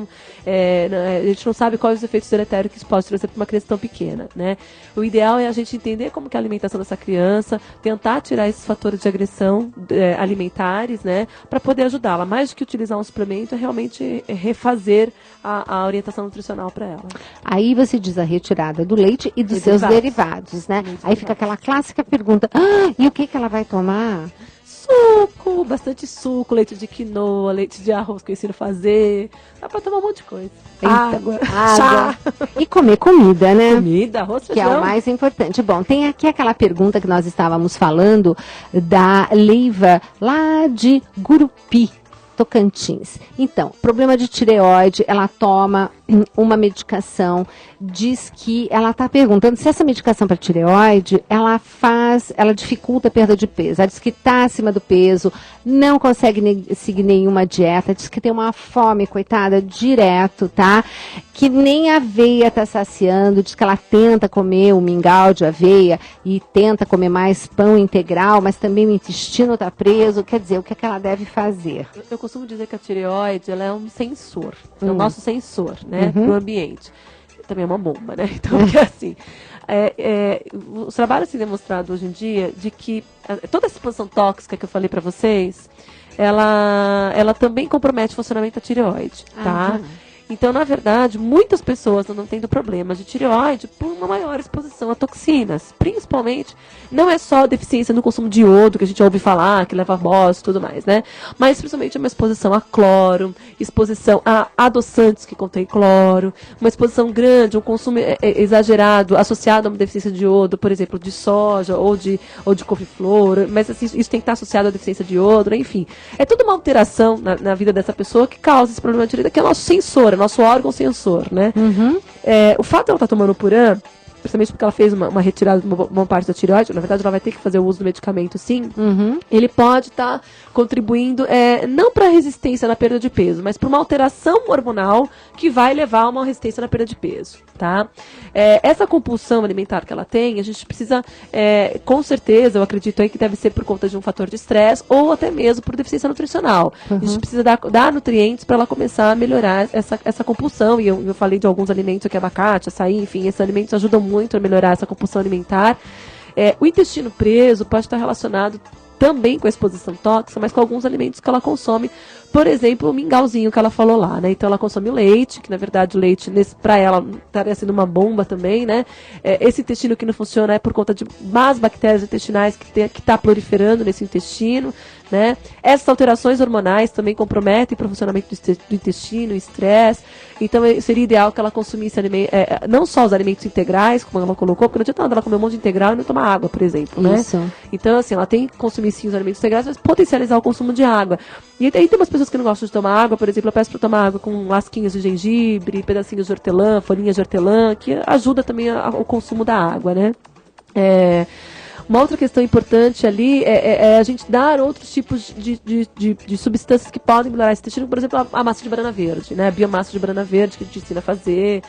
gente não sabe quais os efeitos deletérios que isso pode trazer para uma criança tão pequena, né? O ideal é a gente entender como que é a alimentação dessa criança, tentar tirar esses fatores de agressão alimentares, né, para poder ajudá-la. Mais do que utilizar um suplemento, é realmente refazer a orientação nutricional para ela. Aí você diz a retirada do leite e dos seus derivados, né? Aí fica aquela clássica pergunta: e o que ela vai tomar? Suco, bastante suco, leite de quinoa, leite de arroz que eu ensino a fazer. Dá pra tomar um monte de coisa. Água. Chá. E comer comida, né? Comida, arroz, feijão. Que é o mais importante. Bom, tem aqui aquela pergunta que nós estávamos falando da Leiva lá de Gurupi, Tocantins. Então, problema de tireoide, ela toma uma medicação, diz que ela está perguntando se essa medicação para tireoide, ela dificulta a perda de peso. Ela diz que está acima do peso, não consegue seguir nenhuma dieta, diz que tem uma fome, coitada, direto, tá? Que nem a aveia está saciando, diz que ela tenta comer o mingau de aveia e tenta comer mais pão integral, mas também o intestino está preso. Quer dizer, o que é que ela deve fazer? Eu costumo dizer que a tireoide, ela é um sensor, é o nosso sensor, né? Para o ambiente. Também é uma bomba, né? Então, porque assim, os trabalhos têm demonstrado hoje em dia de que toda essa exposição tóxica que eu falei para vocês, ela também compromete o funcionamento da tireoide, tá? Então, na verdade, muitas pessoas estão tendo problemas de tireoide por uma maior exposição a toxinas. Principalmente, não é só deficiência no consumo de iodo, que a gente ouve falar, que leva a bose e tudo mais, né? Mas, principalmente, uma exposição a cloro, exposição a adoçantes que contém cloro, uma exposição grande, um consumo exagerado associado a uma deficiência de iodo, por exemplo, de soja ou de couve-flor. Mas, assim, isso tem que estar associado à deficiência de iodo, né? Enfim. É toda uma alteração na vida dessa pessoa que causa esse problema de tireoide, que é o nosso sensor, nosso órgão sensor, né? O fato de ela estar tomando Puran, principalmente porque ela fez uma retirada de uma parte da tireoide, na verdade ela vai ter que fazer o uso do medicamento sim, ele pode estar contribuindo não para resistência na perda de peso, mas para uma alteração hormonal que vai levar a uma resistência na perda de peso, tá? Essa compulsão alimentar que ela tem, a gente precisa, com certeza, eu acredito aí que deve ser por conta de um fator de estresse ou até mesmo por deficiência nutricional. A gente precisa dar nutrientes para ela começar a melhorar essa compulsão, e eu falei de alguns alimentos aqui, abacate, açaí, enfim, esses alimentos ajudam muito a melhorar essa compulsão alimentar. O intestino preso pode estar relacionado também com a exposição tóxica, mas com alguns alimentos que ela consome, por exemplo, o mingauzinho que ela falou lá, né? Então ela consome o leite, que na verdade o leite para ela estaria sendo uma bomba também, né? Esse intestino que não funciona é por conta de más bactérias intestinais que está proliferando nesse intestino, né? Essas alterações hormonais também comprometem o funcionamento do intestino, estresse. Então seria ideal que ela consumisse não só os alimentos integrais, como ela colocou, porque não adianta nada ela comer um monte de integral e não tomar água, por exemplo, né? Isso. Então, assim, ela tem que consumir sim os alimentos integrais, mas potencializar o consumo de água. E aí tem umas pessoas que não gostam de tomar água, por exemplo, eu peço para tomar água com lasquinhas de gengibre, pedacinhos de hortelã, folhinhas de hortelã, que ajuda também o consumo da água, né? Uma outra questão importante ali é a gente dar outros tipos de substâncias que podem melhorar esse intestino, por exemplo, a massa de banana verde, né? A biomassa de banana verde que a gente ensina a fazer,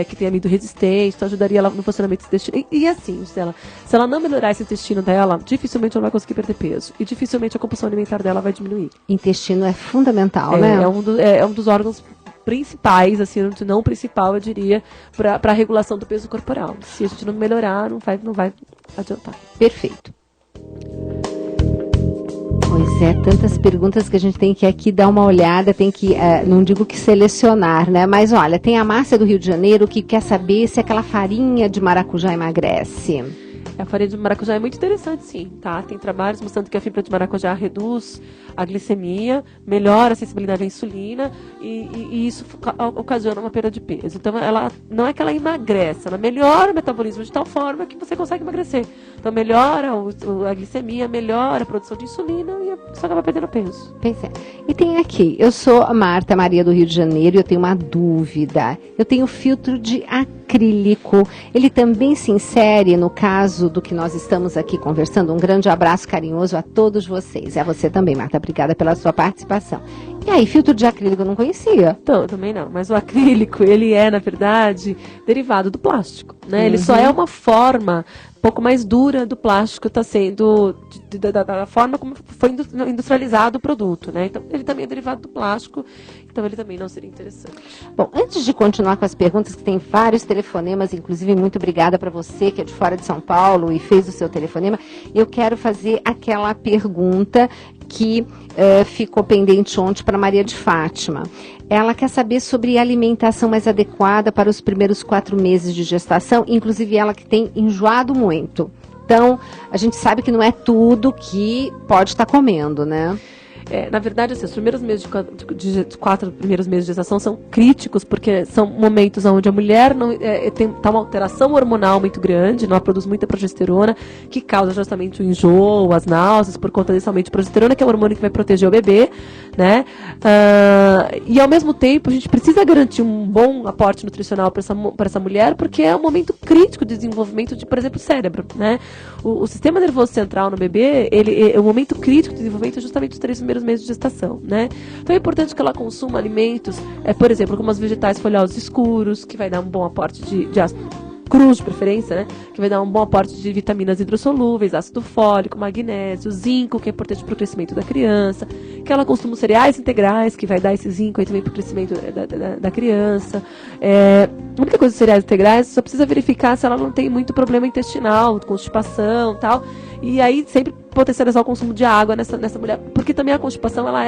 que tem amido resistente, então ajudaria ela no funcionamento desse intestino. E assim, se ela não melhorar esse intestino dela, dificilmente ela vai conseguir perder peso. E dificilmente a compulsão alimentar dela vai diminuir. Intestino é fundamental, né? É um dos órgãos principais, assim, não o principal, eu diria, para a regulação do peso corporal. Se a gente não melhorar, não vai adiantar. Perfeito. Pois é, tantas perguntas que a gente tem que aqui dar uma olhada, tem que, não digo que selecionar, né? Mas olha, tem a Márcia do Rio de Janeiro que quer saber se aquela farinha de maracujá emagrece. A farinha de maracujá é muito interessante, sim, tá? Tem trabalhos mostrando que a fibra de maracujá reduz a glicemia, melhora a sensibilidade à insulina e isso ocasiona uma perda de peso. Então, ela não é que ela emagrece, ela melhora o metabolismo de tal forma que você consegue emagrecer. Então, melhora a glicemia, melhora a produção de insulina e você acaba perdendo peso. Pois é. E tem aqui, eu sou a Marta Maria do Rio de Janeiro e eu tenho uma dúvida. Eu tenho filtro de acrílico. Ele também se insere no caso do que nós estamos aqui conversando. Um grande abraço carinhoso a todos vocês. E a você também, Marta. Obrigada pela sua participação. E aí, filtro de acrílico eu não conhecia. Então, também não. Mas o acrílico, ele é, na verdade, derivado do plástico, né? Ele só é uma forma um pouco mais dura do plástico, está sendo da forma como foi industrializado o produto, né? Então, ele também é derivado do plástico, então ele também não seria interessante. Bom, antes de continuar com as perguntas, que tem vários telefonemas, inclusive muito obrigada para você que é de fora de São Paulo e fez o seu telefonema, eu quero fazer aquela pergunta que ficou pendente ontem para Maria de Fátima. Ela quer saber sobre alimentação mais adequada para os primeiros 4 meses de gestação, inclusive ela que tem enjoado muito. Então, a gente sabe que não é tudo que pode estar comendo, né? Na verdade, assim, os primeiros meses de 4 primeiros meses de gestação são críticos, porque são momentos onde a mulher tá uma alteração hormonal muito grande, não produz muita progesterona, que causa justamente o enjoo, as náuseas, por conta desse aumento de progesterona, que é o hormônio que vai proteger o bebê, né? E ao mesmo tempo, a gente precisa garantir um bom aporte nutricional para essa mulher, porque é um momento crítico de desenvolvimento de, por exemplo, o cérebro, né? O sistema nervoso central no bebê, o momento crítico de desenvolvimento é justamente os 3 primeiros meses de gestação, né? Então é importante que ela consuma alimentos, por exemplo, como os vegetais folhosos escuros, que vai dar um bom aporte de ácido crus de preferência, né? Que vai dar um bom aporte de vitaminas hidrossolúveis, ácido fólico, magnésio, zinco, que é importante para o crescimento da criança, que ela consuma cereais integrais, que vai dar esse zinco aí também para o crescimento da criança. A única coisa dos cereais integrais, só precisa verificar se ela não tem muito problema intestinal, constipação e tal, e aí sempre potencializar o consumo de água nessa mulher, porque também a constipação, ela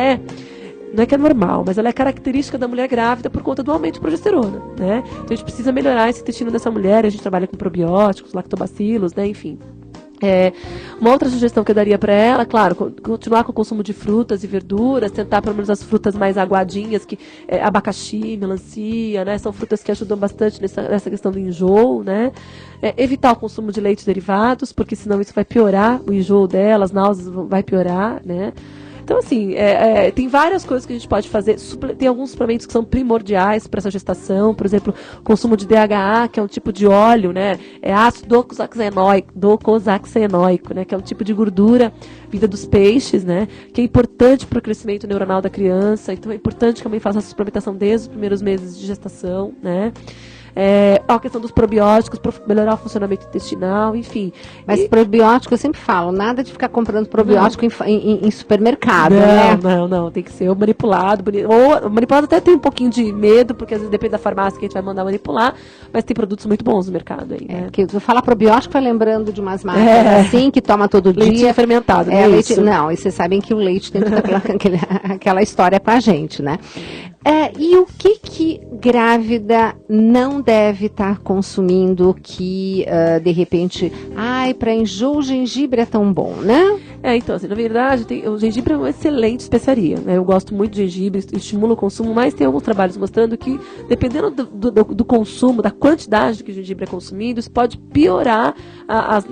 não é que é normal, mas ela é característica da mulher grávida por conta do aumento de progesterona, né? Então a gente precisa melhorar esse intestino dessa mulher, a gente trabalha com probióticos, lactobacilos, né? Enfim. Uma outra sugestão que eu daria para ela, claro, continuar com o consumo de frutas e verduras, tentar pelo menos as frutas mais aguadinhas, que abacaxi, melancia, né? São frutas que ajudam bastante nessa questão do enjoo, né? Evitar o consumo de leites derivados, porque senão isso vai piorar o enjoo dela, as náuseas vai piorar, né? Então, assim, tem várias coisas que a gente pode fazer. Tem alguns suplementos que são primordiais para essa gestação. Por exemplo, o consumo de DHA, que é um tipo de óleo, né? É ácido docosahexaenoico, né? Que é um tipo de gordura vinda dos peixes, né? Que é importante para o crescimento neuronal da criança. Então, é importante que a mãe faça a suplementação desde os primeiros meses de gestação, né? A questão dos probióticos para melhorar o funcionamento intestinal, enfim. Mas probiótico, eu sempre falo, nada de ficar comprando probiótico em supermercado, né? Não, tem que ser manipulado. Ou manipulado até tem um pouquinho de medo, porque às vezes depende da farmácia que a gente vai mandar manipular, mas tem produtos muito bons no mercado aí, né? Porque eu falo probiótico, vai lembrando de umas marcas assim, que toma todo dia. Leite fermentado, né? Não, e vocês sabem que o leite tem toda aquela história com a gente, né? E o que grávida não deve estar consumindo que, de repente, para enjoo, o gengibre é tão bom, né? Então, assim, na verdade, o gengibre é uma excelente especiaria, né? Eu gosto muito de gengibre, estimulo o consumo, mas tem alguns trabalhos mostrando que, dependendo do consumo, da quantidade que o gengibre é consumido, isso pode piorar,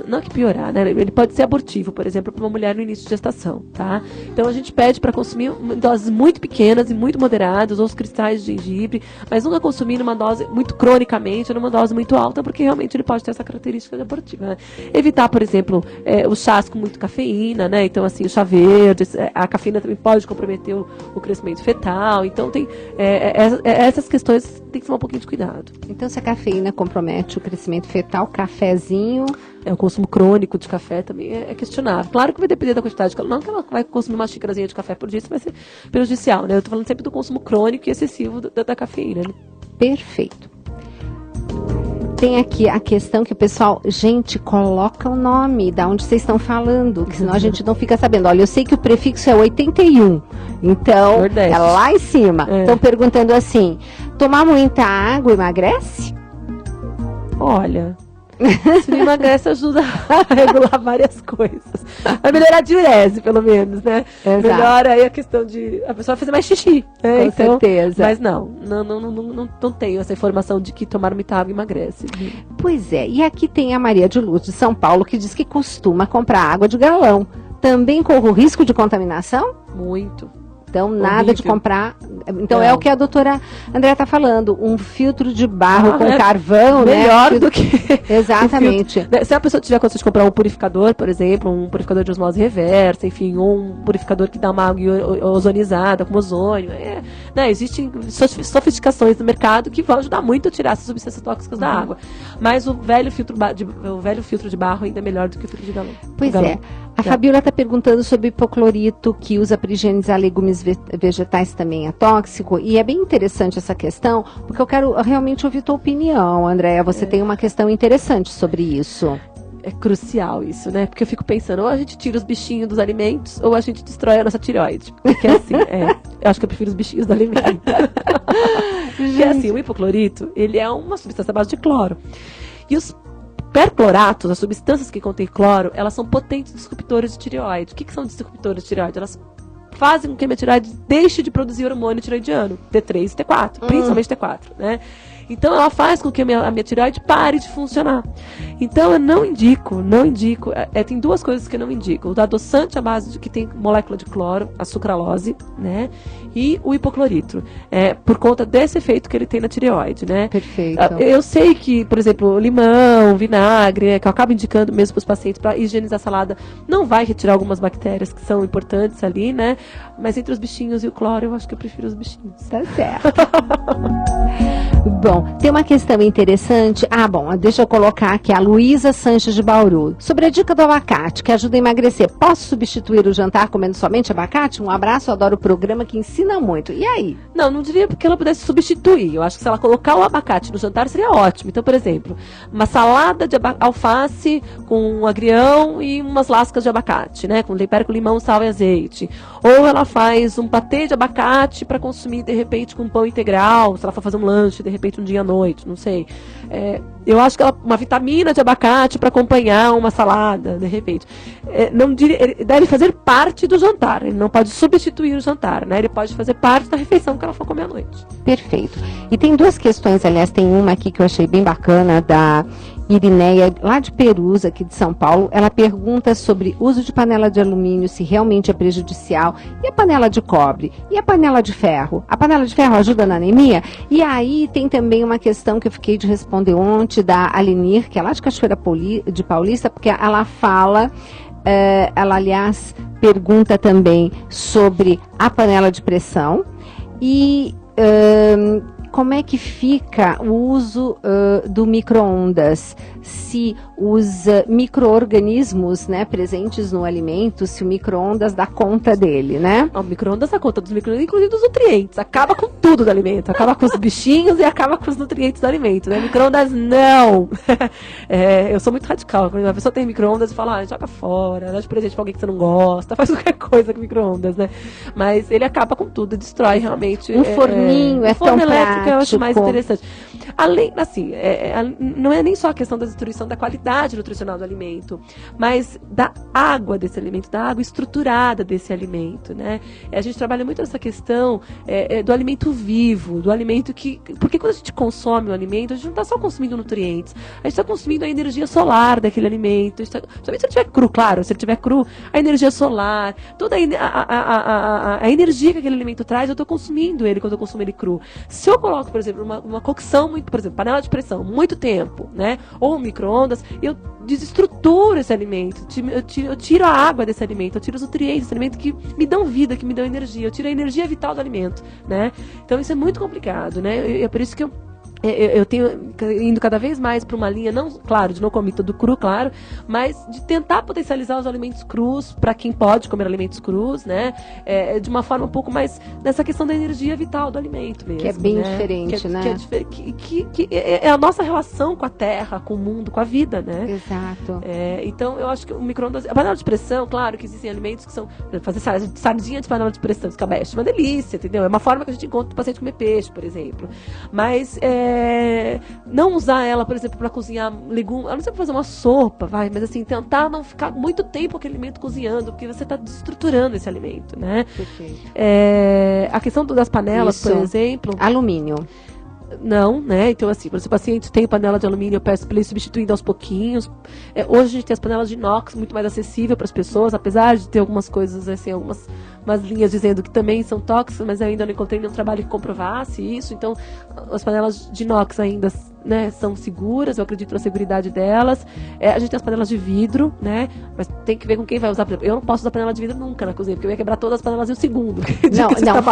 não é que piorar, né? Ele pode ser abortivo, por exemplo, para uma mulher no início de gestação, tá? Então, a gente pede para consumir doses muito pequenas e muito moderadas, ou os cristais de gengibre, mas nunca consumir numa dose muito cronicamente, ou numa dose muito alta, porque realmente ele pode ter essa característica de abortiva, né? Evitar, por exemplo, os chás com muito cafeína, né? Então, assim, o chá verde, a cafeína também pode comprometer o crescimento fetal. Então, tem essas questões tem que tomar um pouquinho de cuidado. Então, se a cafeína compromete o crescimento fetal, cafezinho... O consumo crônico de café também é questionável. Claro que vai depender da quantidade de café. Não que ela vai consumir uma xícarazinha de café por dia, isso vai ser prejudicial, né? Eu tô falando sempre do consumo crônico e excessivo da cafeína, né? Perfeito. Tem aqui a questão que o pessoal, gente, coloca o nome da onde vocês estão falando, que senão a gente não fica sabendo. Olha, eu sei que o prefixo é 81, então Nordeste. É lá em cima. Estão perguntando assim, tomar muita água emagrece? Olha, Se não emagrece, ajuda a regular várias coisas. Vai melhorar a diurese, pelo menos, né? Exato. Melhora aí a questão de a pessoa fazer mais xixi, né? Com certeza. Mas não tenho essa informação de que tomar muita água emagrece. Pois é, e aqui tem a Maria de Luz, de São Paulo, que diz que costuma comprar água de galão. Também corre o risco de contaminação? Muito. Então, nada de comprar. Então, Não. é o que a doutora André está falando. Um filtro de barro com é carvão, melhor né? do que... Exatamente. Se a pessoa tiver condição de comprar um purificador, por exemplo, um purificador de osmose reversa, enfim, ou um purificador que dá uma água ozonizada, com ozônio, né? Existem sofisticações no mercado que vão ajudar muito a tirar essas substâncias tóxicas da água. Mas o velho filtro de barro ainda é melhor do que o filtro de galão. Pois é. A Fabiola está perguntando sobre hipoclorito, que usa para higienizar legumes vegetais também é tóxico. E é bem interessante essa questão, porque eu quero realmente ouvir tua opinião, Andréa. Você tem uma questão interessante sobre isso. É crucial isso, né? Porque eu fico pensando, ou a gente tira os bichinhos dos alimentos, ou a gente destrói a nossa tireoide. Porque assim, eu acho que eu prefiro os bichinhos do alimento. Porque assim, o hipoclorito, ele é uma substância à base de cloro. E os percloratos, as substâncias que contêm cloro, elas são potentes disruptores de tireoide. O que são disruptores de tireoide? Elas fazem com que a minha tireoide deixe de produzir hormônio tireoidiano, T3 e T4, principalmente T4, né? Então, ela faz com que a minha tireoide pare de funcionar. Então, eu não indico, tem duas coisas que eu não indico. O adoçante à base de que tem molécula de cloro, a sucralose, né? E o hipoclorito, por conta desse efeito que ele tem na tireoide, né? Perfeito. Eu sei que, por exemplo, limão, vinagre, que eu acabo indicando mesmo para os pacientes para higienizar a salada, não vai retirar algumas bactérias que são importantes ali, né? Mas entre os bichinhos e o cloro, eu acho que eu prefiro os bichinhos. Tá certo. Bom, tem uma questão interessante. Deixa eu colocar aqui a Luísa Sanches de Bauru. Sobre a dica do abacate, que ajuda a emagrecer. Posso substituir o jantar comendo somente abacate? Um abraço, eu adoro o programa que ensina muito. E aí? Não diria porque ela pudesse substituir. Eu acho que se ela colocar o abacate no jantar seria ótimo. Então, por exemplo, uma salada de alface com um agrião e umas lascas de abacate, né? Com tempero com limão, sal e azeite. Ou ela faz um patê de abacate para consumir, de repente, com pão integral. Se ela for fazer um lanche, de repente, um dia à noite, não sei. Eu acho que uma vitamina de abacate para acompanhar uma salada, de repente. Ele deve fazer parte do jantar. Ele não pode substituir o jantar, né? Ele pode fazer parte da refeição que ela for comer à noite. Perfeito. E tem duas questões, aliás, tem uma aqui que eu achei bem bacana, da Irineia, lá de Perus, aqui de São Paulo. Ela pergunta sobre uso de panela de alumínio, se realmente é prejudicial. E a panela de cobre? E a panela de ferro? A panela de ferro ajuda na anemia? E aí tem também uma questão que eu fiquei de responder ontem, da Alenir, que é lá de Cachoeira de Paulista, porque ela fala... ela, aliás, pergunta também sobre a panela de pressão e como é que fica o uso do micro-ondas, se os micro-organismos, né, presentes no alimento, se o micro-ondas dá conta dele, né? O micro-ondas dá conta dos micro-ondas, inclusive dos nutrientes, acaba com tudo do alimento, acaba com os bichinhos e acaba com os nutrientes do alimento, né? Micro-ondas não! Eu sou muito radical, quando a pessoa tem micro-ondas e fala, joga fora, dá de presente pra alguém que você não gosta, faz qualquer coisa com micro-ondas, né? Mas ele acaba com tudo, destrói realmente. Um forninho é tão prático. Que eu acho mais interessante. Além, assim, não é nem só a questão da destruição da qualidade nutricional do alimento, mas da água desse alimento, da água estruturada desse alimento, né? A gente trabalha muito nessa questão do alimento vivo, do alimento que... Porque quando a gente consome o alimento, a gente não está só consumindo nutrientes, a gente está consumindo a energia solar daquele alimento, somente se ele estiver cru, claro, se ele estiver cru, a energia solar, toda a energia que aquele alimento traz, eu estou consumindo ele quando eu consumo ele cru. Se eu coloco, por exemplo, uma cocção, por exemplo, panela de pressão, muito tempo, né? Ou um micro-ondas, eu desestruturo esse alimento, eu tiro a água desse alimento, eu tiro os nutrientes desse alimento que me dão vida, que me dão energia, eu tiro a energia vital do alimento, né? Então isso é muito complicado, né? É por isso que eu tenho indo cada vez mais para uma linha, não, claro, de não comer tudo cru, claro, mas de tentar potencializar os alimentos crus para quem pode comer alimentos crus, né? De uma forma um pouco mais nessa questão da energia vital do alimento mesmo. Que é bem né? diferente, né? Que é a nossa relação com a terra, com o mundo, com a vida, né? Exato. Então, eu acho que o micro-ondas... A panela de pressão, claro que existem alimentos que são... Fazer sardinha de panela de pressão, escabeche, uma delícia, entendeu? É uma forma que a gente encontra o paciente comer peixe, por exemplo. Mas... não usar ela, por exemplo, para cozinhar legumes, a não ser para fazer uma sopa, mas assim, tentar não ficar muito tempo aquele alimento cozinhando, porque você está desestruturando esse alimento, né? A questão das panelas, por exemplo... Alumínio. Não, né? Então, assim, se o paciente tem panela de alumínio, eu peço para ele substituindo aos pouquinhos. Hoje a gente tem as panelas de inox muito mais acessível para as pessoas, apesar de ter algumas coisas, assim, umas linhas dizendo que também são tóxicas, mas eu ainda não encontrei nenhum trabalho que comprovasse isso. Então, as panelas de inox ainda, né, são seguras, eu acredito na seguridade delas. A gente tem as panelas de vidro, né? Mas tem que ver com quem vai usar. Por exemplo, eu não posso usar panela de vidro nunca na cozinha, porque eu ia quebrar todas as panelas em um segundo. Não,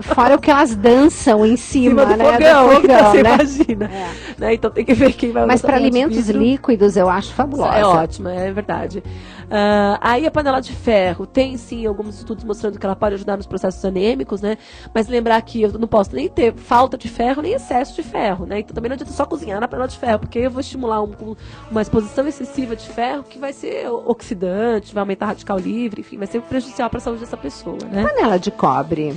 fora o que elas dançam em cima, do né? Fogão, você né? imagina. Né? Então tem que ver quem vai usar. Mas para alimentos líquidos eu acho fabulosa. É ótima, é verdade. Aí a panela de ferro, tem sim alguns estudos mostrando que ela pode ajudar nos processos anêmicos, né? Mas lembrar que eu não posso nem ter falta de ferro, nem excesso de ferro, né? Então também não adianta só cozinhar na panela de ferro, porque eu vou estimular uma exposição excessiva de ferro que vai ser oxidante, vai aumentar radical livre, enfim, vai ser prejudicial para a saúde dessa pessoa, né? Panela de cobre.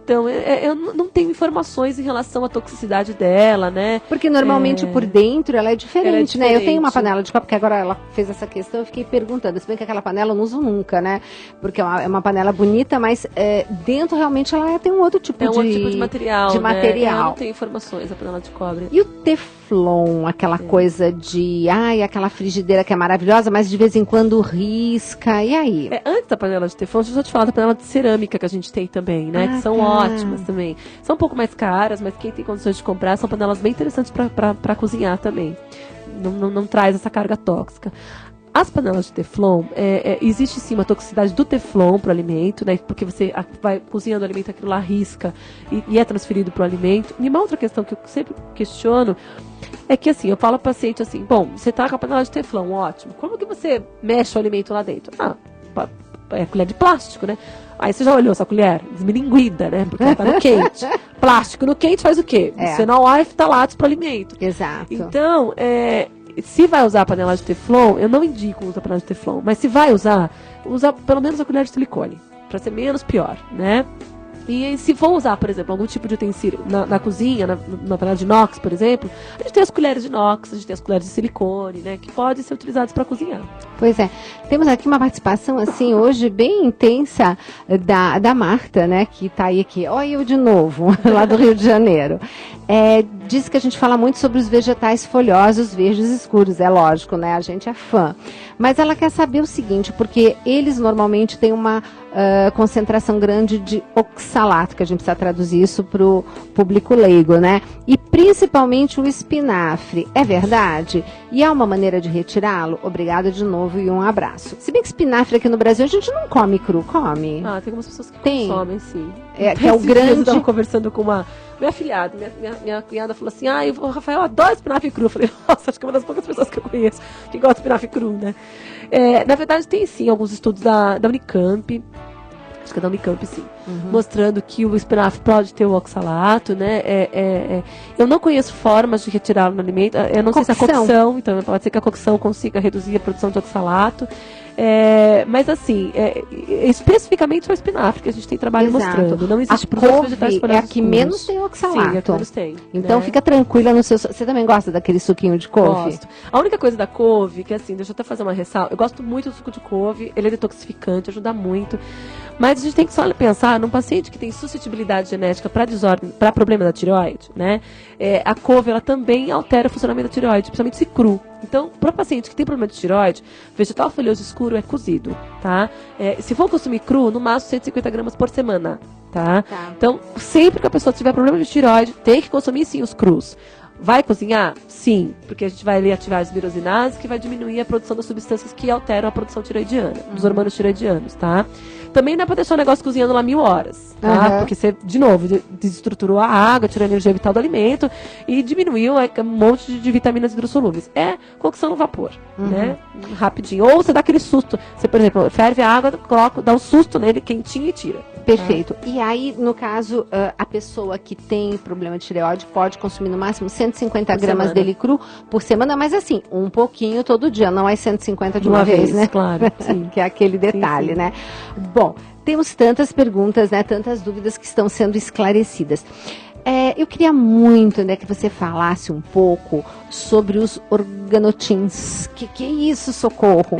Então, eu não tenho informações em relação à toxicidade dela, né? Porque normalmente por dentro ela é diferente, né? Eu tenho uma panela de cobre, porque agora ela fez essa questão, eu fiquei perguntando, se bem que aquela panela eu não uso nunca, né? Porque é uma panela bonita, mas dentro realmente ela tem um outro tipo de material, né? Eu não tenho informações da panela de cobre. E o Teflon, aquela coisa de, aquela frigideira que é maravilhosa, mas de vez em quando risca, e aí? Antes da panela de Teflon, deixa eu te falar da panela de cerâmica que a gente tem também, né? Que são ótimas também. São um pouco mais caras, mas quem tem condições de comprar são panelas bem interessantes para cozinhar também. Não traz essa carga tóxica. As panelas de Teflon, existe sim uma toxicidade do Teflon para o alimento, né? Porque você vai cozinhando o alimento, aquilo lá risca e é transferido para o alimento. E uma outra questão que eu sempre questiono é que, assim, eu falo ao paciente assim, bom, você tá com a panela de Teflon, ótimo. Como que você mexe o alimento lá dentro? É colher de plástico, né? Aí você já olhou essa colher? Desmilinguida, né? Porque ela tá no quente. Plástico no quente faz o quê? Bisphenol A e ftalatos para o alimento. Exato. Então, se vai usar a panela de Teflon, eu não indico usar a panela de Teflon, mas se vai usar, usa pelo menos a colher de silicone, para ser menos pior, né? E se for usar, por exemplo, algum tipo de utensílio na cozinha, na panela de inox, por exemplo, a gente tem as colheres de inox, a gente tem as colheres de silicone, né, que podem ser utilizadas para cozinhar. Pois é. Temos aqui uma participação, assim, hoje bem intensa da Marta, né, que está aí aqui. Olha eu de novo, lá do Rio de Janeiro. Diz que a gente fala muito sobre os vegetais folhosos, verdes escuros. É lógico, né, a gente é fã. Mas ela quer saber o seguinte, porque eles normalmente têm uma concentração grande de oxalato, que a gente precisa traduzir isso para o público leigo, né? E principalmente o espinafre. É verdade? E há uma maneira de retirá-lo? Obrigada de novo e um abraço. Se bem que espinafre aqui no Brasil a gente não come cru, come? Tem algumas pessoas que consomem, sim. Que é o grande... Eu estava conversando com minha afilhada, minha cunhada falou assim, Rafael, eu adoro espinafre cru. Eu falei, nossa, acho que é uma das poucas pessoas que eu conheço que gosta de espinafre cru, né? Na verdade, tem sim alguns estudos da Unicamp, acho que é da Unicamp, sim, mostrando que o espinafre pode ter o oxalato, né? Eu não conheço formas de retirá-lo no alimento, eu não sei se a cocção, então pode ser que a cocção consiga reduzir a produção de oxalato. Mas assim, especificamente o espinafre que a gente tem trabalho mostrando. Não existe para os outros vegetais folhosos. É a que menos tem oxalato. Sim, é a que menos tem. Então né? Fica tranquila no seu... Você também gosta daquele suquinho de couve? Gosto. A única coisa da couve, que assim, deixa eu até fazer uma ressalva, eu gosto muito do suco de couve, ele é detoxificante, ajuda muito. Mas a gente tem que só pensar num paciente que tem suscetibilidade genética para problema da tireoide, né? A couve, ela também altera o funcionamento da tireoide, principalmente se cru. Então, para o paciente que tem problema de tireoide, vegetal folhoso escuro é cozido, tá? Se for consumir cru, no máximo 150 gramas por semana, tá? Então, sempre que a pessoa tiver problema de tireoide, tem que consumir sim os crus. Vai cozinhar? Sim, porque a gente vai ali ativar as virosinases, que vai diminuir a produção das substâncias que alteram a produção tireoidiana, dos hormônios tireoidianos, tá? Também não é pra deixar o negócio cozinhando lá 1000 horas, tá? Porque você, de novo, desestruturou a água, tirou a energia vital do alimento e diminuiu um monte de vitaminas hidrossolúveis. É cocção no vapor, né? Rapidinho. Ou você dá aquele susto. Você, por exemplo, ferve a água, dá um susto nele, quentinho e tira. Perfeito. E aí, no caso, a pessoa que tem problema de tireoide pode consumir no máximo 150 gramas dele cru por semana, mas assim, um pouquinho todo dia, não é 150 de uma vez, né? Claro, sim. Que é aquele detalhe, sim. Né? Bom, temos tantas perguntas, né? Tantas dúvidas que estão sendo esclarecidas. Eu queria muito, né, que você falasse um pouco sobre os organotins. Que é isso, Socorro?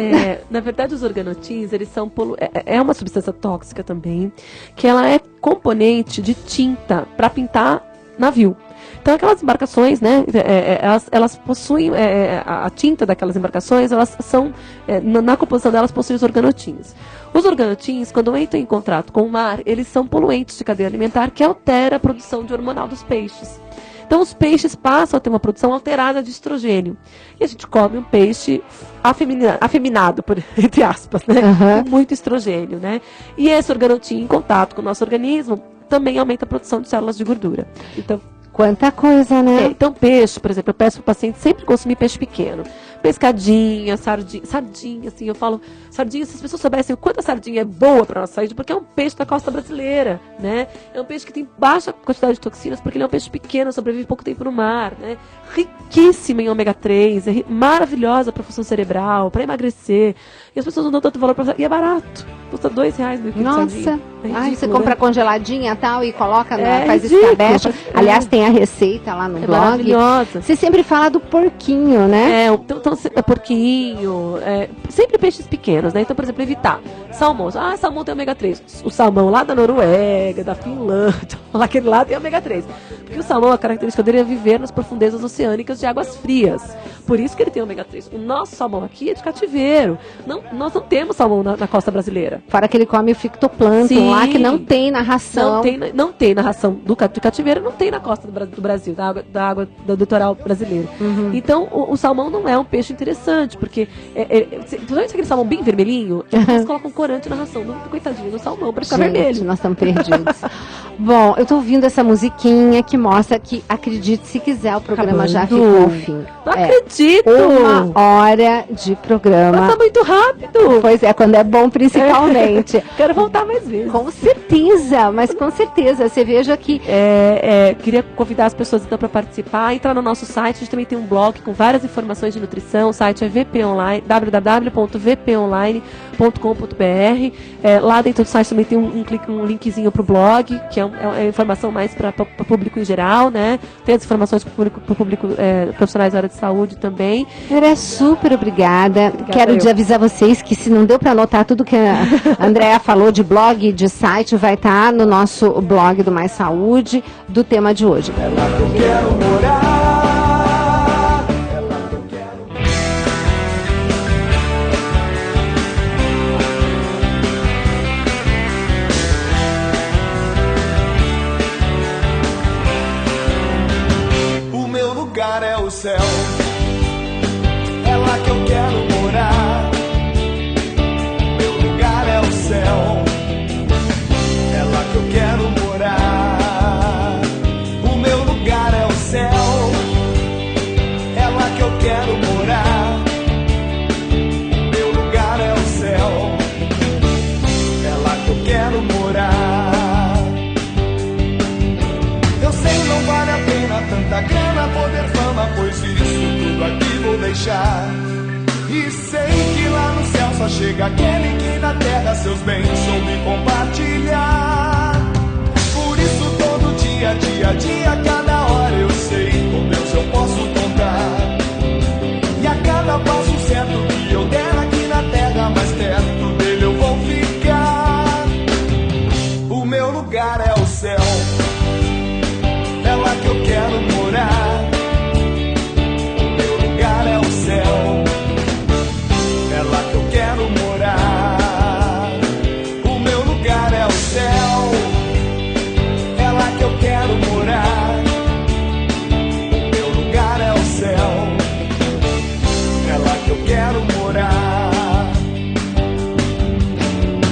Na verdade, os organotins, eles são é uma substância tóxica também, que ela é componente de tinta para pintar navio. Então, aquelas embarcações, né, elas possuem, a tinta daquelas embarcações, elas são, na composição delas, possuem os organotins. Os organotins, quando entram em contato com o mar, eles são poluentes de cadeia alimentar que altera a produção de hormonal dos peixes. Então, os peixes passam a ter uma produção alterada de estrogênio. E a gente come um peixe afeminado, entre aspas, né, com muito estrogênio, né? E esse organotin, em contato com o nosso organismo, também aumenta a produção de células de gordura. Então, quanta coisa, né? Então, peixe, por exemplo, eu peço para o paciente sempre consumir peixe pequeno. Pescadinha, sardinha, assim, eu falo, sardinha, se as pessoas soubessem o quanto a sardinha é boa para a nossa saúde, porque é um peixe da costa brasileira, né? É um peixe que tem baixa quantidade de toxinas, porque ele é um peixe pequeno, sobrevive pouco tempo no mar, né? Riquíssima em ômega 3, maravilhosa para a função cerebral, para emagrecer. E as pessoas não dão tanto valor para e é barato. Custa R$2 no quilo de sardinha. Nossa, você compra congeladinha e tal e coloca, faz ridículo, escabeche. Aliás, tem a receita lá no blog. Maravilhosa. Você sempre fala do porquinho, né? Então porquinho, sempre peixes pequenos, né? Então, por exemplo, evitar salmão. Salmão tem ômega 3. O salmão lá da Noruega, da Finlândia, lá aquele lá tem ômega 3. Porque o salmão, a característica dele é viver nas profundezas oceânicas de águas frias. Por isso que ele tem ômega 3. O nosso salmão aqui é de cativeiro. Nós não temos salmão na costa brasileira. Fora que ele come o fitoplâncton lá, que não tem na ração. Não tem na ração de cativeiro, não tem na costa do Brasil, da água do litoral brasileiro. Então, o salmão não é um peixe interessante, porque principalmente aquele salmão bem vermelhinho, eles colocam corante na ração, coitadinho do salmão, para ficar vermelho. Nós estamos perdidos. Bom, eu tô ouvindo essa musiquinha que mostra que, acredite se quiser, o programa já ficou ao fim. Não acredito! 1 hora de programa. Passa muito rápido! Pois é, quando é bom, principalmente. Quero voltar mais vezes. Com certeza, mas com certeza. Você veja que... Queria convidar as pessoas então para participar, entrar no nosso site, a gente também tem um blog com várias informações de nutrição, o site é www.vponline.com.br. Lá dentro do site também tem um linkzinho para o blog, que é informação mais para o público em geral, né? Tem as informações para o público profissionais da área de saúde também. Vera, super obrigada. Quero avisar vocês que se não deu para anotar tudo que a Andréa falou de blog, de site, vai estar no nosso blog do Mais Saúde, do tema de hoje. É lá que eu quero morar. O meu lugar é o céu. É lá que eu quero morar. Meu lugar é o céu. É lá que eu quero morar. O meu lugar é o céu. É lá que eu quero morar. Meu lugar é o céu. É lá que eu quero morar. Eu sei que não vale a pena tanta grana, poder, fama, pois isso tudo aqui vou deixar. E sei que lá no céu só chega aquele que na terra seus bens soube compartilhar. Por isso todo dia, cada hora eu sei com Deus eu posso contar. E a cada passo certo que eu der aqui na terra, mais perto dele eu vou ficar. O meu lugar é o céu. É lá que eu quero morar. O meu lugar é o céu. É lá que eu quero morar. O meu lugar é o céu. É lá que eu quero morar. O meu lugar é o céu. É lá que eu quero morar.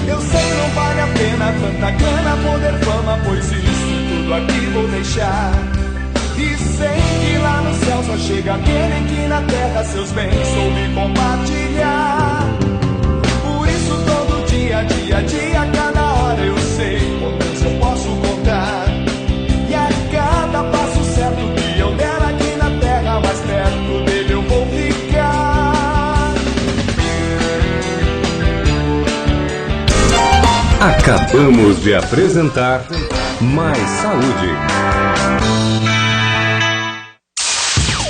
Eu sei que não vale a pena tanta grana, poder, fama, pois isso tudo aqui vou deixar. E sei que lá no céu só chega aquele que na terra seus bens soube compartilhar. Por isso todo dia, cada hora eu sei com Deus eu posso contar. E a cada passo certo que eu der aqui na terra, mais perto dele eu vou ficar. Acabamos de apresentar mais saúde.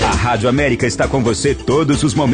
A Rádio América está com você todos os momentos